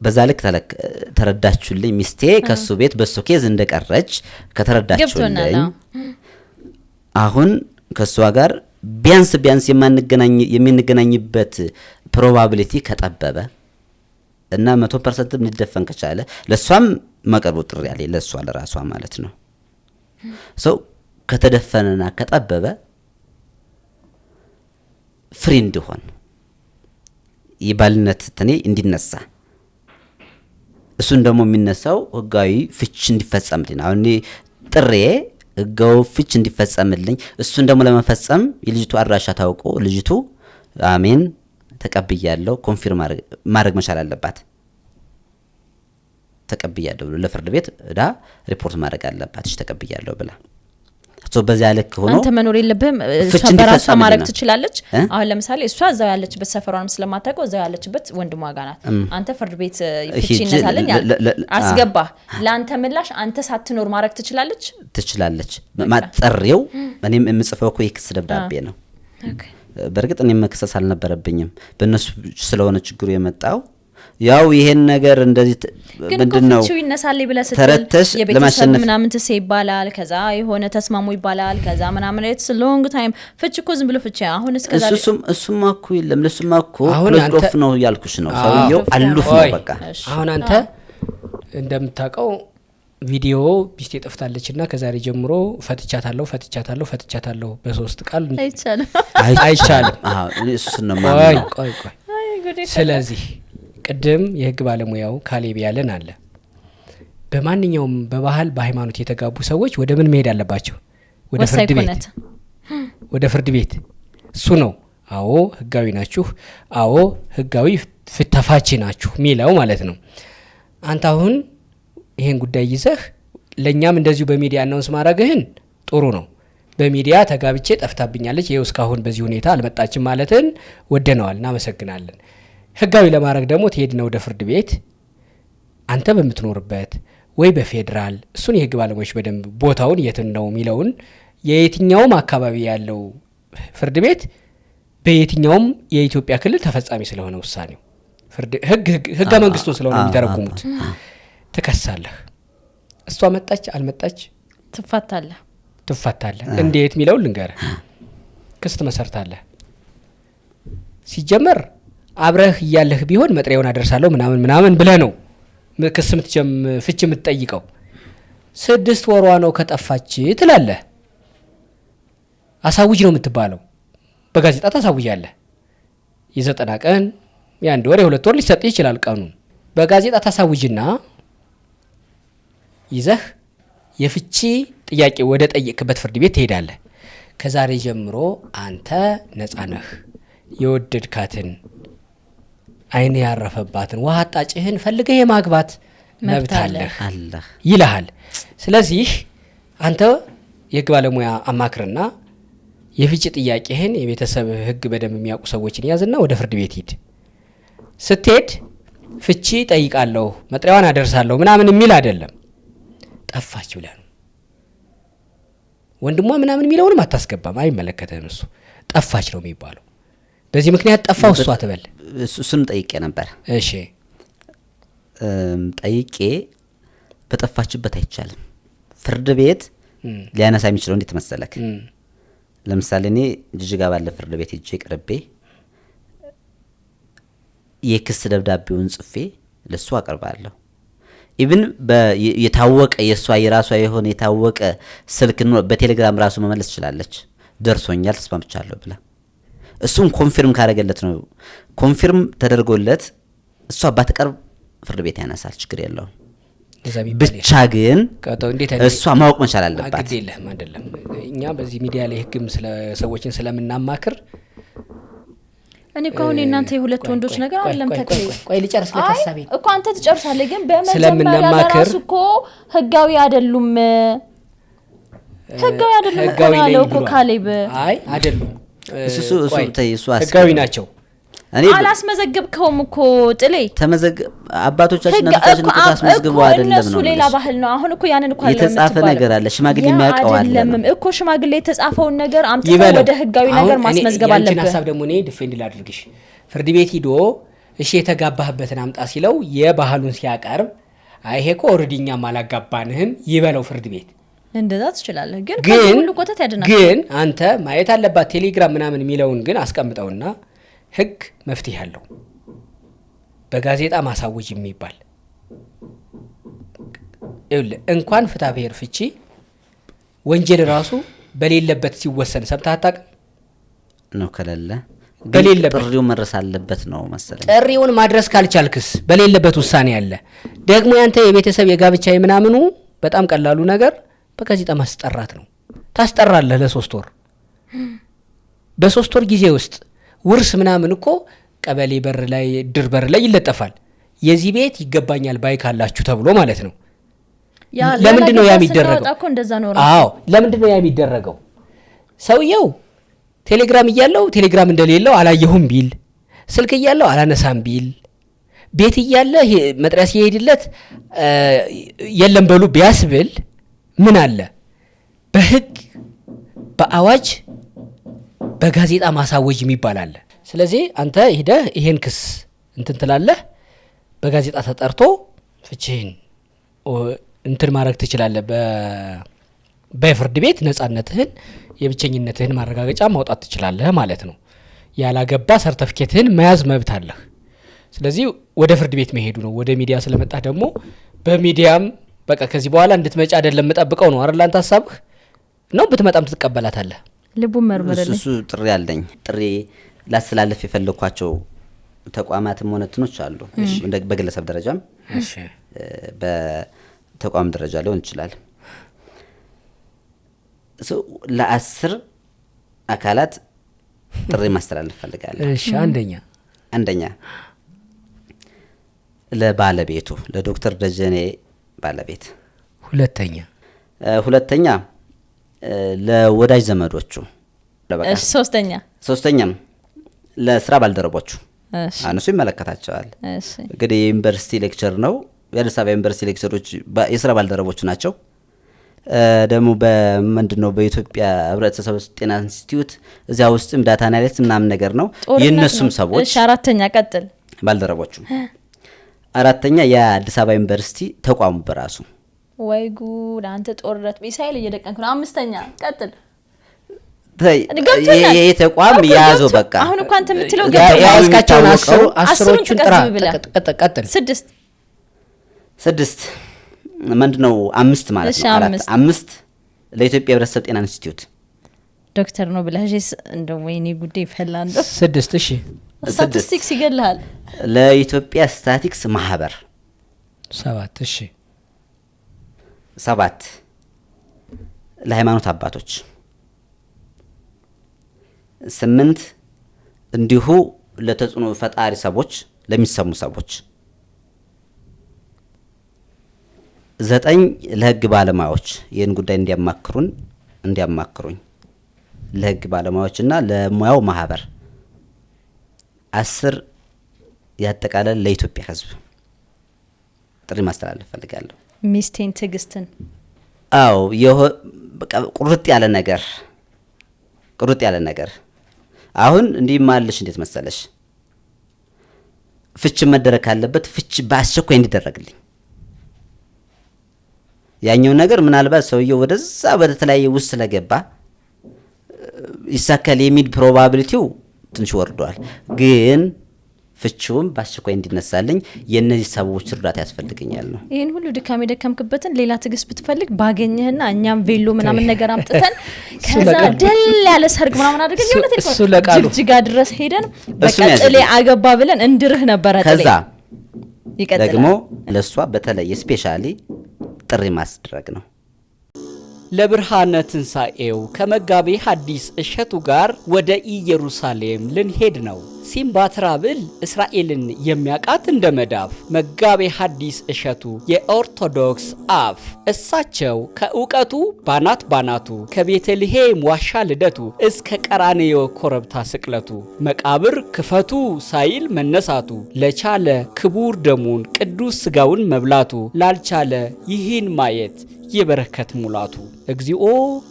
በዛ ልክ ተረዳችሁልኝ። ሚስቴ ከሱ ቤት በሱ ኬዝ እንደቀረች ከተረዳችሁልኝ አሁን ከሷ ጋር ቢያንስ የምንገናኝበት ፕሮባቢሊቲ ከጠበበ እና 100% እንደደፈን ከቻለ ለሷም መቀርቡ ጥሪ ያለ ለሷ ለራሷ ማለት ነው ሰው ከተደፈነና ከጠበበ ፍሬንድ ሆን ይባልነት ተኔ እንዲነሳ እሱን ደግሞ የሚነሳው ህጋዊ ፍች እንዲፈጸምልኝ አሁን ጥሬ ህጋዊ ፍች እንዲፈጸምልኝ እሱን ደግሞ ለመፈጸም የልጅቱ አድራሻ ታውቆ ልጅቱ አሜን ተቀብያለሁ ኮንፊርም ማድረግ መቻል አለባት። ተቀብያለሁ ለፍርድ ቤት ዳ ሪፖርት ማድረግ አለባት እሺ ተቀብያለሁ ብላ በዛ ልክ ሆኖ አንተ መኖር የለብህም እሷ በራሷ ማድረግ ትችላለች። አሁን ለምሳሌ እሷ እዛው ያለችበት ሰፈሯንም ስለማታውቀው እዛው ያለችበት ወንድሟ ጋር ናት። አንተ ፍርድ ቤት ፍቺ ይነሳልኝ አስገባ ለአንተ ምላሽ አንተ ሳትኖር ማድረግ ትችላለች። ማጠሪው እኔም የምጽፈው እኮ የክስ ደብዳቤ ነው። በርግጥ እኔም መክሰስ አልነበረብኝም በእነሱ ስለሆነ ችግሩ የመጣው ያው ይሄን ነገር እንደዚህ ምንድነው ፍቺው ይነሳልኝ ብለህ ስትል የቤተሰብ ምናምን ተሰ ይባላል ከዛ የሆነ ተስማሙ ይባላል ከዛ ምናምን it's a long time ፍቺ እኮ ዝም ብሎ ፍቺ አሁን እስከዛ እሱማ እኮ የለም ለሱማ እኮ ክሎዝ ኦፍ ነው ያልኩሽ ነው ሰውየው አሉፍ ነው በቃ። አሁን አንተ እንደምታውቀው ቪዲዮ ሚስቴ ጠፍታለችና ከዛሬ ጀምሮ ፈትቻታለሁ በሶስት ቃል አይቻልም። እሱ ነው ማለት ቆይ ስለዚህ ቅድም የህግ ባለሙያው ካሌብ ያለን አለ በማንኛውም በባህል በሃይማኖት የተጋቡ ሰዎች ወደ ምን መሄድ አለባቸው? ወደ ፍርድ ቤት እሱ ነው አዎ ህጋዊ ናችሁ አዎ ህጋዊ ተፋቺ ናችሁ ሚለው ማለት ነው። አንተ አሁን ይሄን ጉዳይ ይዘህ ለኛም እንደዚሁ በሚዲያ አናውንስ ማድረግህን ጥሩ ነው። በሚዲያ ተጋብቼ ጠፍታብኛለች ይኸው እስካሁን በዚህ ሁኔታ አልመጣችም ማለትን ወደነዋል፣ እናመሰግናለን። ህጋዊ ለማድረግ ደግሞ ትሄድ ነው ወደ ፍርድ ቤት አንተ በምትኖርበት ወይ በፌዴራል እሱን የህግ ባለሙያዎች በደንብ ቦታውን የት ነው የሚለውን የየትኛውም አካባቢ ያለው ፍርድ ቤት በየትኛውም የኢትዮጵያ ክልል ተፈጻሚ ስለሆነ ውሳኔው ህገ መንግስቱን ስለሆነ የሚተረጉሙት ትከሳለህ። እሷ መጣች አልመጣች ትፋታለህ። እንዴት የሚለው ልንገርህ። ክስ ትመሰርታለህ። ሲጀመር አብረህ እያለህ ቢሆን መጥሪያውን አደርሳለሁ ምናምን ብለህ ነው ክስ ፍች የምትጠይቀው። 6 ወሯ ነው ከጠፋች ትላለህ። አሳውጅ ነው የምትባለው። በጋዜጣ ታሳውጃለህ። የ90 ቀን የ1 ወር የ2 ወር ሊሰጥ ይችላል ቀኑን። በጋዜጣ ታሳውጅና ይዘህ የፍቺ ጥያቄ ወደ ጠየቅበት ፍርድ ቤት ትሄዳለህ። ከዛሬ ጀምሮ አንተ ነፃ ነህ፣ የወደድካትን አይን ያረፈባትን ውሃ አጣጭህን ፈልገህ የማግባት መብት አለህ ይልሃል። ስለዚህ አንተ የህግ ባለሙያ አማክርና የፍቺ ጥያቄህን የቤተሰብ ህግ በደንብ የሚያውቁ ሰዎችን ያዝና ወደ ፍርድ ቤት ሂድ። ስትሄድ ፍቺ ጠይቃለሁ መጥሪያዋን አደርሳለሁ ምናምን የሚል አይደለም። ጠፋች ብለህ ነው ወንድሟ ምናምን የሚለውንም አታስገባም፣ አይመለከተህም። እሱ ጠፋች ነው የሚባለው። በዚህ ምክንያት ጠፋው እሷ ትበል። እሱን ጠይቄ ነበር። እሺ ጠይቄ በጠፋችበት አይቻልም። ፍርድ ቤት ሊያነሳ የሚችለው እንዴት መሰለክ? ለምሳሌ እኔ ጅጅጋ ባለ ፍርድ ቤት ሄጄ ቀርቤ የክስ ደብዳቤውን ጽፌ ለሱ አቀርባለሁ። ኢቭን የታወቀ የሷ የራሷ የሆነ የታወቀ ስልክ ነው በቴሌግራም ራሱ መመለስ ትችላለች። ደርሶኛል ተስማምቻለሁ ብላ እሱን ኮንፊርም ካረገለት ነው። ኮንፊርም ተደርጎለት እሷ ባትቀርብ ፍርድ ቤት ያነሳል፣ ችግር የለውም። ብቻ ግን እሷ ማወቅ መቻል አለባት። ግድ የለህም አይደለም። እኛ በዚህ ሚዲያ ላይ ህግም ስለ ሰዎችን ስለምናማክር እኔ እኮ አሁን እናንተ የሁለት ወንዶች ነገር አይደለም። ቆይ ልጨርስ ለከሳቤ እኮ አንተ ትጨርሳለህ። ግን በመጀመሪያ ለራሱ እኮ ህጋዊ አይደሉም ያለው እኮ ካሌብ። አይ አይደሉም፣ እሱ ህጋዊ ናቸው። እኔ አላስመዘገብከውም እኮ ጥሌ አባቶቻችን እናቶቻችን እኮ አስመዝግበው አይደለም ነው። ሌላ ባህል ነው። አሁን እኮ ያንን እኮ የተጻፈ ነገር አለ፣ ሽማግሌ የሚያውቀው አይደለም እኮ። ሽማግሌ የተጻፈውን ነገር አምጥተው ወደ ህጋዊ ነገር ማስመዝገብ አለበት። ያንቺን ሐሳብ ደግሞ እኔ ዲፌንድ ላድርግሽ። ፍርድ ቤት ሂዶ እሺ የተጋባህበትን አምጣ ሲለው የባህሉን ሲያቀርብ ይሄ እኮ ኦልሬዲ እኛም አላጋባንህም ይበለው ፍርድ ቤት። እንደዛ ትችላለህ። ግን ከዚህ ሁሉ ቆተት ያድናል። ግን አንተ ማየት አለባት ቴሌግራም ምናምን የሚለውን ግን አስቀምጠውና ህግ መፍትሄ አለው። በጋዜጣ ማሳወጅ የሚባል እንኳን ፍትሐ ብሔር ፍቺ ወንጀል ራሱ በሌለበት ሲወሰን ሰምተህ አታውቅም ነው። ከሌለ በሌለበት ጥሪው መድረስ አለበት ነው መሰለኝ። ጥሪውን ማድረስ ካልቻልክስ በሌለበት ውሳኔ አለ። ደግሞ ያንተ የቤተሰብ የጋብቻ ምናምኑ በጣም ቀላሉ ነገር በጋዜጣ ማስጠራት ነው። ታስጠራለህ ለ3 ወር። በ3 ወር ጊዜ ውስጥ ውርስ ምናምን እኮ ቀበሌ በር ላይ ድር በር ላይ ይለጠፋል። የዚህ ቤት ይገባኛል ባይ ካላችሁ ተብሎ ማለት ነው። ለምንድን ነው ያ የሚደረገው? አዎ ለምንድን ነው ያ የሚደረገው? ሰውየው ቴሌግራም እያለው ቴሌግራም እንደሌለው አላየሁም ቢል፣ ስልክ እያለው አላነሳም ቢል፣ ቤት እያለ መጥሪያ ሲሄድለት የለም በሉ ቢያስብል ምን አለ? በህግ በአዋጅ በጋዜጣ ማሳወጅ የሚባል አለ። ስለዚህ አንተ ሄደህ ይሄን ክስ እንትን ትላለህ፣ በጋዜጣ ተጠርቶ ፍቺህን እንትን ማድረግ ትችላለህ። በፍርድ ቤት ነጻነትህን የብቸኝነትህን ማረጋገጫ ማውጣት ትችላለህ ማለት ነው። ያላገባ ሰርተፊኬትህን መያዝ መብት አለህ። ስለዚህ ወደ ፍርድ ቤት መሄዱ ነው። ወደ ሚዲያ ስለመጣህ ደግሞ በሚዲያም በቃ ከዚህ በኋላ እንድትመጪ አይደለም የምጠብቀው ነው አይደል? አንተ ሀሳብህ ነው። ብትመጣም ትቀበላታለህ። ልቡን መርመረልኝ። እሱ ጥሪ አለኝ። ጥሪ ላስተላለፍ የፈለኳቸው ተቋማትም ሆነ እንትኖች አሉ። በግለሰብ ደረጃም በተቋም ደረጃ ሊሆን ይችላል። ለ10 አካላት ጥሪ ማስተላለፍ ፈልጋለሁ። እሺ አንደኛ ለባለቤቱ ለዶክተር ደጀኔ ባለቤት፣ ሁለተኛ ለወዳጅ ዘመዶቹ እሺ ሶስተኛም ለስራ ባልደረቦቹ እሺ እነሱ ይመለከታቸዋል። እሺ እንግዲህ የዩኒቨርሲቲ ሌክቸር ነው። የአዲስ አበባ ዩኒቨርሲቲ ሌክቸሮች የስራ ባልደረቦቹ ናቸው። ደግሞ በምንድነው በኢትዮጵያ ህብረተሰብ ጤና ኢንስቲትዩት እዚያ ውስጥም ዳታ አናሊሲስ ምናምን ነገር ነው የነሱም ሰዎች። እሺ አራተኛ ቀጥል። ባልደረቦቹ። አራተኛ የአዲስ አበባ ዩኒቨርሲቲ ተቋሙ በራሱ። ወይ ጉድ አንተ ጦርነት ሚሳኤል እየደቀንክ ነው። አምስተኛ ቀጥል። ይሄ ተቋም ያዘው በቃ አሁን እኮ አንተ የምትለው ያስካቸው አስሮቹን ጥራ ቀጥል። ስድስት ምንድነው? አምስት ማለት ነው። አምስት ለኢትዮጵያ ህብረተሰብ ጤና ኢንስቲትዩት ዶክተር ነው ብለህስ እንደው ወይኔ ጉዴ ይፈላ እንደው። ስድስት እሺ ስታቲስቲክስ ይገልሃል። ለኢትዮጵያ ስታቲስቲክስ ማህበር ሰባት እሺ ሰባት ለሃይማኖት አባቶች 8 እንዲሁ ለተጽዕኖ ፈጣሪ ሰዎች ለሚሰሙ ሰዎች 9 ለህግ ባለሙያዎች ይህን ጉዳይ እንዲያማክሩኝ ለህግ ባለሙያዎችና ለሙያው ማህበር 10 ያጠቃላል ለኢትዮጵያ ህዝብ ጥሪ ማስተላለፍ ፈልጋለሁ። ሚስቴን ትግስትን አው በቃ ቁርጥ ያለ ነገር አሁን እንዲህ ማለሽ እንዴት መሰለሽ ፍች መደረግ ካለበት ፍች በአስቸኳይ እንዲደረግልኝ ያኛው ነገር ምናልባት ሰውየው ወደዛ በተለያየ ውስጥ ስለገባ ይሳካል የሚል ፕሮባቢሊቲው ትንሽ ወርዷል። ግን ፍቹም በአስቸኳይ እንዲነሳልኝ የነዚህ ሰዎች እርዳታ ያስፈልገኛል ነው። ይሄን ሁሉ ድካም የደከምክበትን ሌላ ትግስት ብትፈልግ ባገኘህና እኛም ቬሎ ምናምን ነገር አምጥተን ከዛ ደል ያለ ሰርግ ምናምን አድርገን የሆነ እሱ ለቃሉ ጅጅጋ ድረስ ሄደን በቃ ጥሌ አገባ ብለን እንድርህ ነበር። ከዛ ደግሞ ለሷ በተለይ ስፔሻሊ ጥሪ ማስደረግ ነው። ለብርሃነ ትንሣኤው ከመጋቤ ሐዲስ እሸቱ ጋር ወደ ኢየሩሳሌም ልንሄድ ነው። ሲምባ ትራብል እስራኤልን የሚያቃት እንደ መዳፍ። መጋቤ ሐዲስ እሸቱ የኦርቶዶክስ አፍ። እሳቸው ከእውቀቱ ባናቱ ከቤተልሔም ዋሻ ልደቱ እስከ ቀራንዮ ኮረብታ ስቅለቱ መቃብር ክፈቱ ሳይል መነሳቱ ለቻለ ክቡር ደሙን ቅዱስ ሥጋውን መብላቱ ላልቻለ ይህን ማየት የበረከት ሙላቱ። እግዚኦ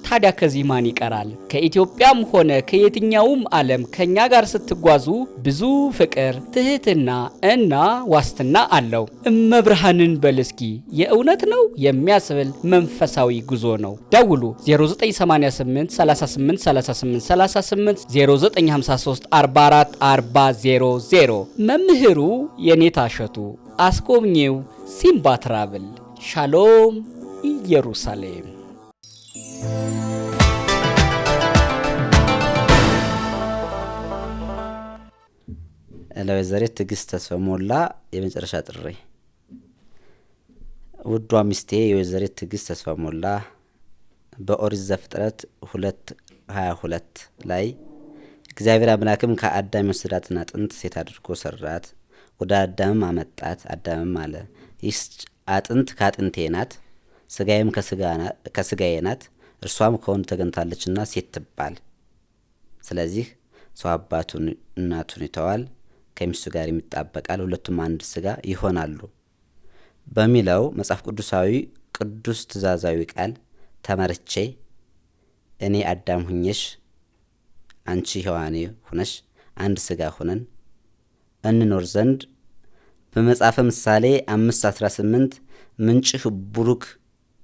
ታዲያ ከዚህ ማን ይቀራል? ከኢትዮጵያም ሆነ ከየትኛውም ዓለም ከኛ ጋር ስትጓዙ ብዙ ፍቅር፣ ትህትና እና ዋስትና አለው። እመብርሃንን በልስኪ የእውነት ነው የሚያስብል መንፈሳዊ ጉዞ ነው። ደውሉ 0988 38 38 38 0953 44 40 00። መምህሩ የኔታ እሸቱ፣ አስጎብኚው ሲምባ ትራቭል። ሻሎም ኢየሩሳሌም። ለወይዘሪት ትዕግስት ተስፋ ሞላ የመጨረሻ ጥሪ። ውዷ ሚስቴ የወይዘሪት ትዕግስት ተስፋ ሞላ በኦሪት ዘፍጥረት 2:22 ላይ እግዚአብሔር አምላክም ከአዳም የወሰዳትን አጥንት ሴት አድርጎ ሰራት፣ ወደ አዳምም አመጣት። አዳምም አለ ይህች አጥንት ከአጥንቴ ናት፣ ስጋዬም ከስጋዬ ናት፣ እርሷም ከወንድ ተገኝታለችና ሴት ትባል። ስለዚህ ሰው አባቱን እናቱን ይተዋል፣ ከሚስቱ ጋር ይጣበቃል፣ ሁለቱም አንድ ስጋ ይሆናሉ በሚለው መጽሐፍ ቅዱሳዊ ቅዱስ ትእዛዛዊ ቃል ተመርቼ እኔ አዳም ሁኜሽ አንቺ ሔዋን ሁነሽ አንድ ስጋ ሆነን እንኖር ዘንድ በመጽሐፈ ምሳሌ 5:18 ምንጭህ ቡሩክ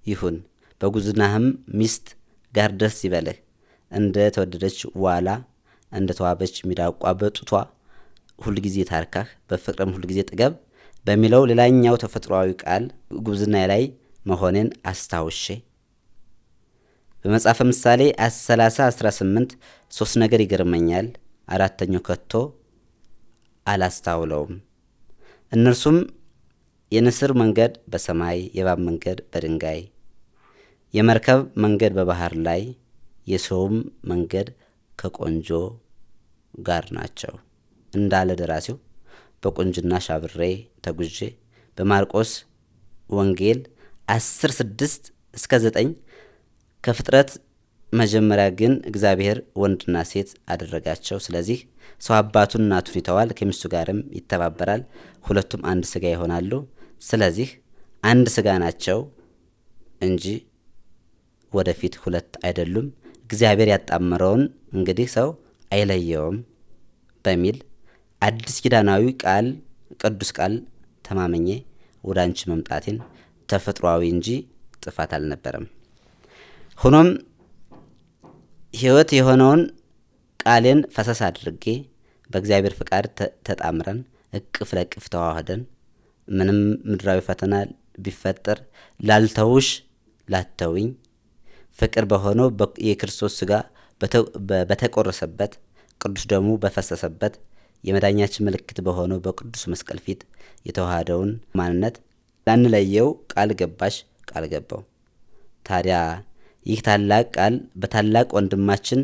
ይሁን፣ በጉዝናህም ሚስት ጋር ደስ ይበልህ፣ እንደ ተወደደች ዋላ እንደ ተዋበች ሚዳቋ በጡቷ ሁልጊዜ ታርካህ፣ በፍቅርም ሁልጊዜ ጥገብ በሚለው ሌላኛው ተፈጥሯዊ ቃል ጉብዝና ላይ መሆኔን አስታውሼ በመጽሐፈ ምሳሌ 30:18 3 ነገር ይገርመኛል፣ አራተኛው ከቶ አላስታውለውም። እነርሱም የንስር መንገድ በሰማይ፣ የእባብ መንገድ በድንጋይ፣ የመርከብ መንገድ በባህር ላይ፣ የሰውም መንገድ ከቆንጆ ጋር ናቸው እንዳለ ደራሲው በቁንጅና ሻብሬ ተጉዤ በማርቆስ ወንጌል 10:6 እስከ 9 ከፍጥረት መጀመሪያ ግን እግዚአብሔር ወንድና ሴት አደረጋቸው። ስለዚህ ሰው አባቱን እናቱን ይተዋል፣ ከሚስቱ ጋርም ይተባበራል፣ ሁለቱም አንድ ስጋ ይሆናሉ። ስለዚህ አንድ ስጋ ናቸው እንጂ ወደፊት ሁለት አይደሉም። እግዚአብሔር ያጣመረውን እንግዲህ ሰው አይለየውም በሚል አዲስ ኪዳናዊ ቃል ቅዱስ ቃል ተማመኜ ወደ አንቺ መምጣቴን ተፈጥሯዊ እንጂ ጥፋት አልነበረም። ሆኖም ሕይወት የሆነውን ቃሌን ፈሰስ አድርጌ በእግዚአብሔር ፍቃድ ተጣምረን እቅፍ ለቅፍ ተዋህደን ምንም ምድራዊ ፈተና ቢፈጠር ላልተውሽ ላተውኝ ፍቅር በሆነው የክርስቶስ ሥጋ በተቆረሰበት ቅዱስ ደሙ በፈሰሰበት የመዳኛችን ምልክት በሆነው በቅዱስ መስቀል ፊት የተዋሃደውን ማንነት ላንለየው ቃል ገባሽ፣ ቃል ገባው። ታዲያ ይህ ታላቅ ቃል በታላቅ ወንድማችን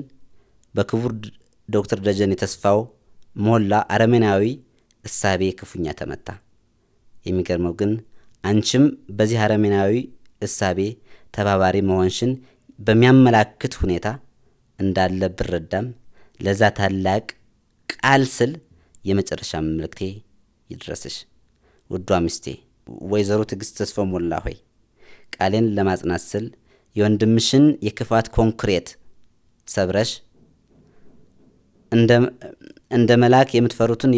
በክቡር ዶክተር ደጀኔ ተስፋው ሞላ አረመናዊ እሳቤ ክፉኛ ተመታ። የሚገርመው ግን አንቺም በዚህ አረመናዊ እሳቤ ተባባሪ መሆንሽን በሚያመላክት ሁኔታ እንዳለ ብረዳም ለዛ ታላቅ ቃል ስል የመጨረሻ መልእክቴ ይድረስሽ። ውዷ ሚስቴ ወይዘሮ ትዕግስት ተስፋው ሞላ ሆይ ቃሌን ለማጽናት ስል የወንድምሽን የክፋት ኮንክሪት ሰብረሽ እንደ መልአክ የምትፈሩትን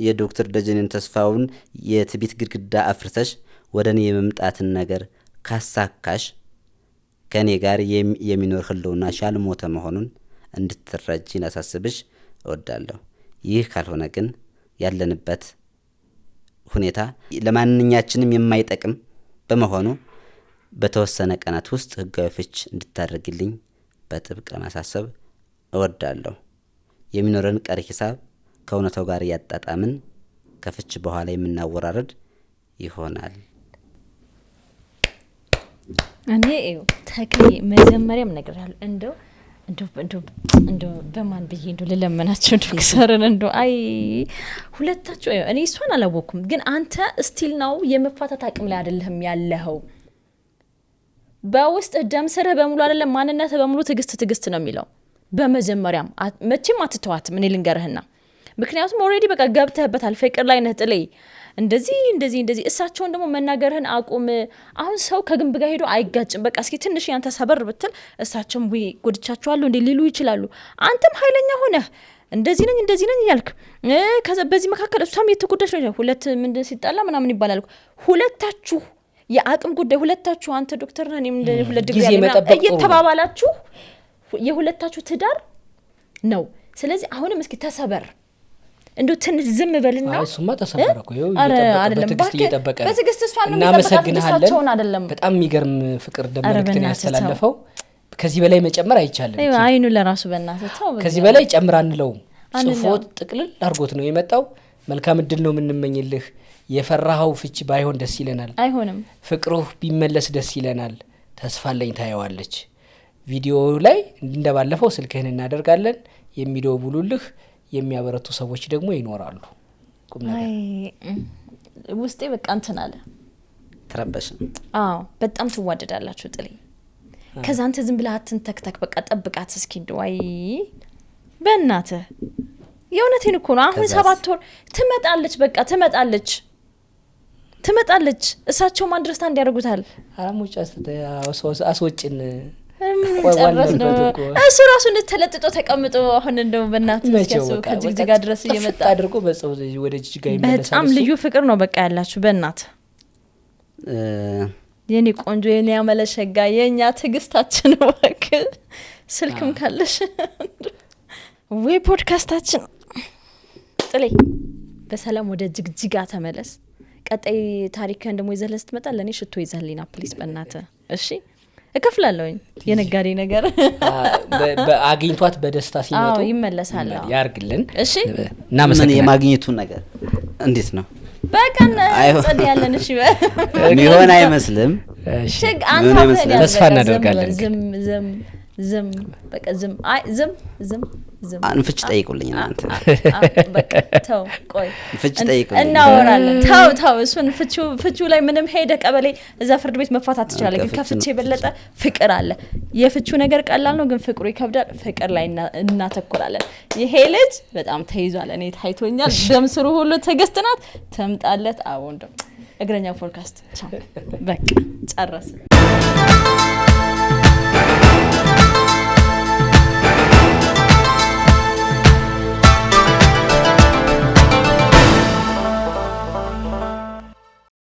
የዶክተር ደጀኔን ተስፋውን የትቢት ግድግዳ አፍርሰሽ ወደ እኔ የመምጣትን ነገር ካሳካሽ ከእኔ ጋር የሚኖር ህልውናሽ ያልሞተ መሆኑን እንድትረጂ ላሳስብሽ እወዳለሁ። ይህ ካልሆነ ግን ያለንበት ሁኔታ ለማንኛችንም የማይጠቅም በመሆኑ በተወሰነ ቀናት ውስጥ ህጋዊ ፍች እንድታደርግልኝ በጥብቅ ለማሳሰብ እወዳለሁ። የሚኖረን ቀሪ ሂሳብ ከእውነታው ጋር እያጣጣምን ከፍች በኋላ የምናወራረድ ይሆናል። እኔ ተክሌ መጀመሪያም ነግሬያለሁ። እንደው በማን ብዬ እንደው ልለመናቸው ዶክተርን እንደው አይ ሁለታችሁ እኔ እሷን አላወኩም፣ ግን አንተ ስቲል ነው የመፋታት አቅም ላይ አይደለም ያለኸው። በውስጥ ደም ስርህ በሙሉ አይደለም ማንነትህ በሙሉ ትግስት ነው የሚለው። በመጀመሪያም መቼም አትተዋትም። እኔ ልንገርህና ምክንያቱም ኦልሬዲ በቃ ገብተህበታል። ፍቅር ላይ ነህ ጥሌ። እንደዚህ እሳቸውን ደግሞ መናገርህን አቁም። አሁን ሰው ከግንብ ጋር ሄዶ አይጋጭም። በቃ እስኪ ትንሽ ያንተ ሰበር ብትል እሳቸውም ወይ ጎድቻቸዋለሁ እንዴ ሊሉ ይችላሉ። አንተም ኃይለኛ ሆነህ እንደዚህ ነኝ እያልክ ከዛ በዚህ መካከል እሷም የተጎዳች ነው። ሁለት ምንድን ሲጣላ ምናምን ይባላል። ሁለታችሁ የአቅም ጉዳይ ሁለታችሁ አንተ ዶክተር ነህ እኔም ሁለት ዲግሪ ያለና እየተባባላችሁ የሁለታችሁ ትዳር ነው። ስለዚህ አሁንም እስኪ ተሰበር እንደው ትንሽ ዝም በልና እሱማ ተሰበረ እኮ በትዕግስት እየጠበቀ እናመሰግናለን። በጣም የሚገርም ፍቅር ደመልክትን ያስተላለፈው ከዚህ በላይ መጨመር አይቻልም። አይኑ ለራሱ በእናትህ ተው፣ ከዚህ በላይ ጨምር አንለውም። ጽፎት ጥቅልል አድርጎት ነው የመጣው። መልካም እድል ነው የምንመኝልህ። የፈራኸው ፍቺ ባይሆን ደስ ይለናል። አይሆንም ፍቅሩህ ቢመለስ ደስ ይለናል። ተስፋለኝ ታየዋለች። ቪዲዮ ላይ እንደባለፈው ስልክህን እናደርጋለን። የሚደውሉልህ የሚያበረቱ ሰዎች ደግሞ ይኖራሉ። ቁም ነገር ውስጤ በቃ እንትን አለ ተረበሽ። አዎ በጣም ትዋደዳላችሁ ጥሌ። ከዛ አንተ ዝም ብለህ አትንተክተክ። በቃ ጠብቃት እስኪ እንደው አይ በእናትህ የእውነቴን እኮ ነው። አሁን 7 ወር ትመጣለች። በቃ ትመጣለች። እሳቸው አንደርስታንድ ያደርጉታል። አራሞች አስወጭን እሱ ራሱ ተለጥጦ ተቀምጦ አሁን እንደው በእናትህ እስኪያስቡ ከጅግጅጋ ድረስ እየመጣ አድርጎ በጸው ወደ ጅግጅጋ ይመለሳል። በጣም ልዩ ፍቅር ነው በቃ ያላችሁ በእናትህ። የኔ ቆንጆ የኔ ያመለሸጋ የኛ ትግስታችን ወክ ስልክም ካለሽ ወይ ፖድካስታችን ጥሌ በሰላም ወደ ጅግጅጋ ተመለስ። ቀጣይ ታሪክህን ደግሞ ይዘህ ስትመጣ ለኔ ሽቶ ይዘህልኝ ና ፕሊስ በእናትህ እሺ። እከፍላለሁኝ የነጋዴ ነገር በአግኝቷት በደስታ ሲመጡ ይመለሳል ያርግልን። እሺ እናመሰግናለን። የማግኘቱን ነገር እንዴት ነው? በቀን ጸድ ያለን እሺ ቢሆን አይመስልም። እሺ አንተ ተስፋ እናደርጋለን። ዝም በቃ ዝም ፍች ጠይቁልኝ እናንተ በቃ ተው ቆይ ፍች ጠይቁልኝ እናወራለን ተው እሱን ፍቹ ላይ ምንም ሄደ ቀበሌ እዛ ፍርድ ቤት መፋታት ይችላል ግን ከፍቼ በለጠ ፍቅር አለ የፍቹ ነገር ቀላል ነው ግን ፍቅሩ ይከብዳል ፍቅር ላይ እናተኩራለን ይሄ ልጅ በጣም ተይዟል እኔ ታይቶኛል ደምስሩ ሁሉ ተገስተናት ተምጣለት አወንዶ እግረኛ ፖድካስት በቃ ጨረስ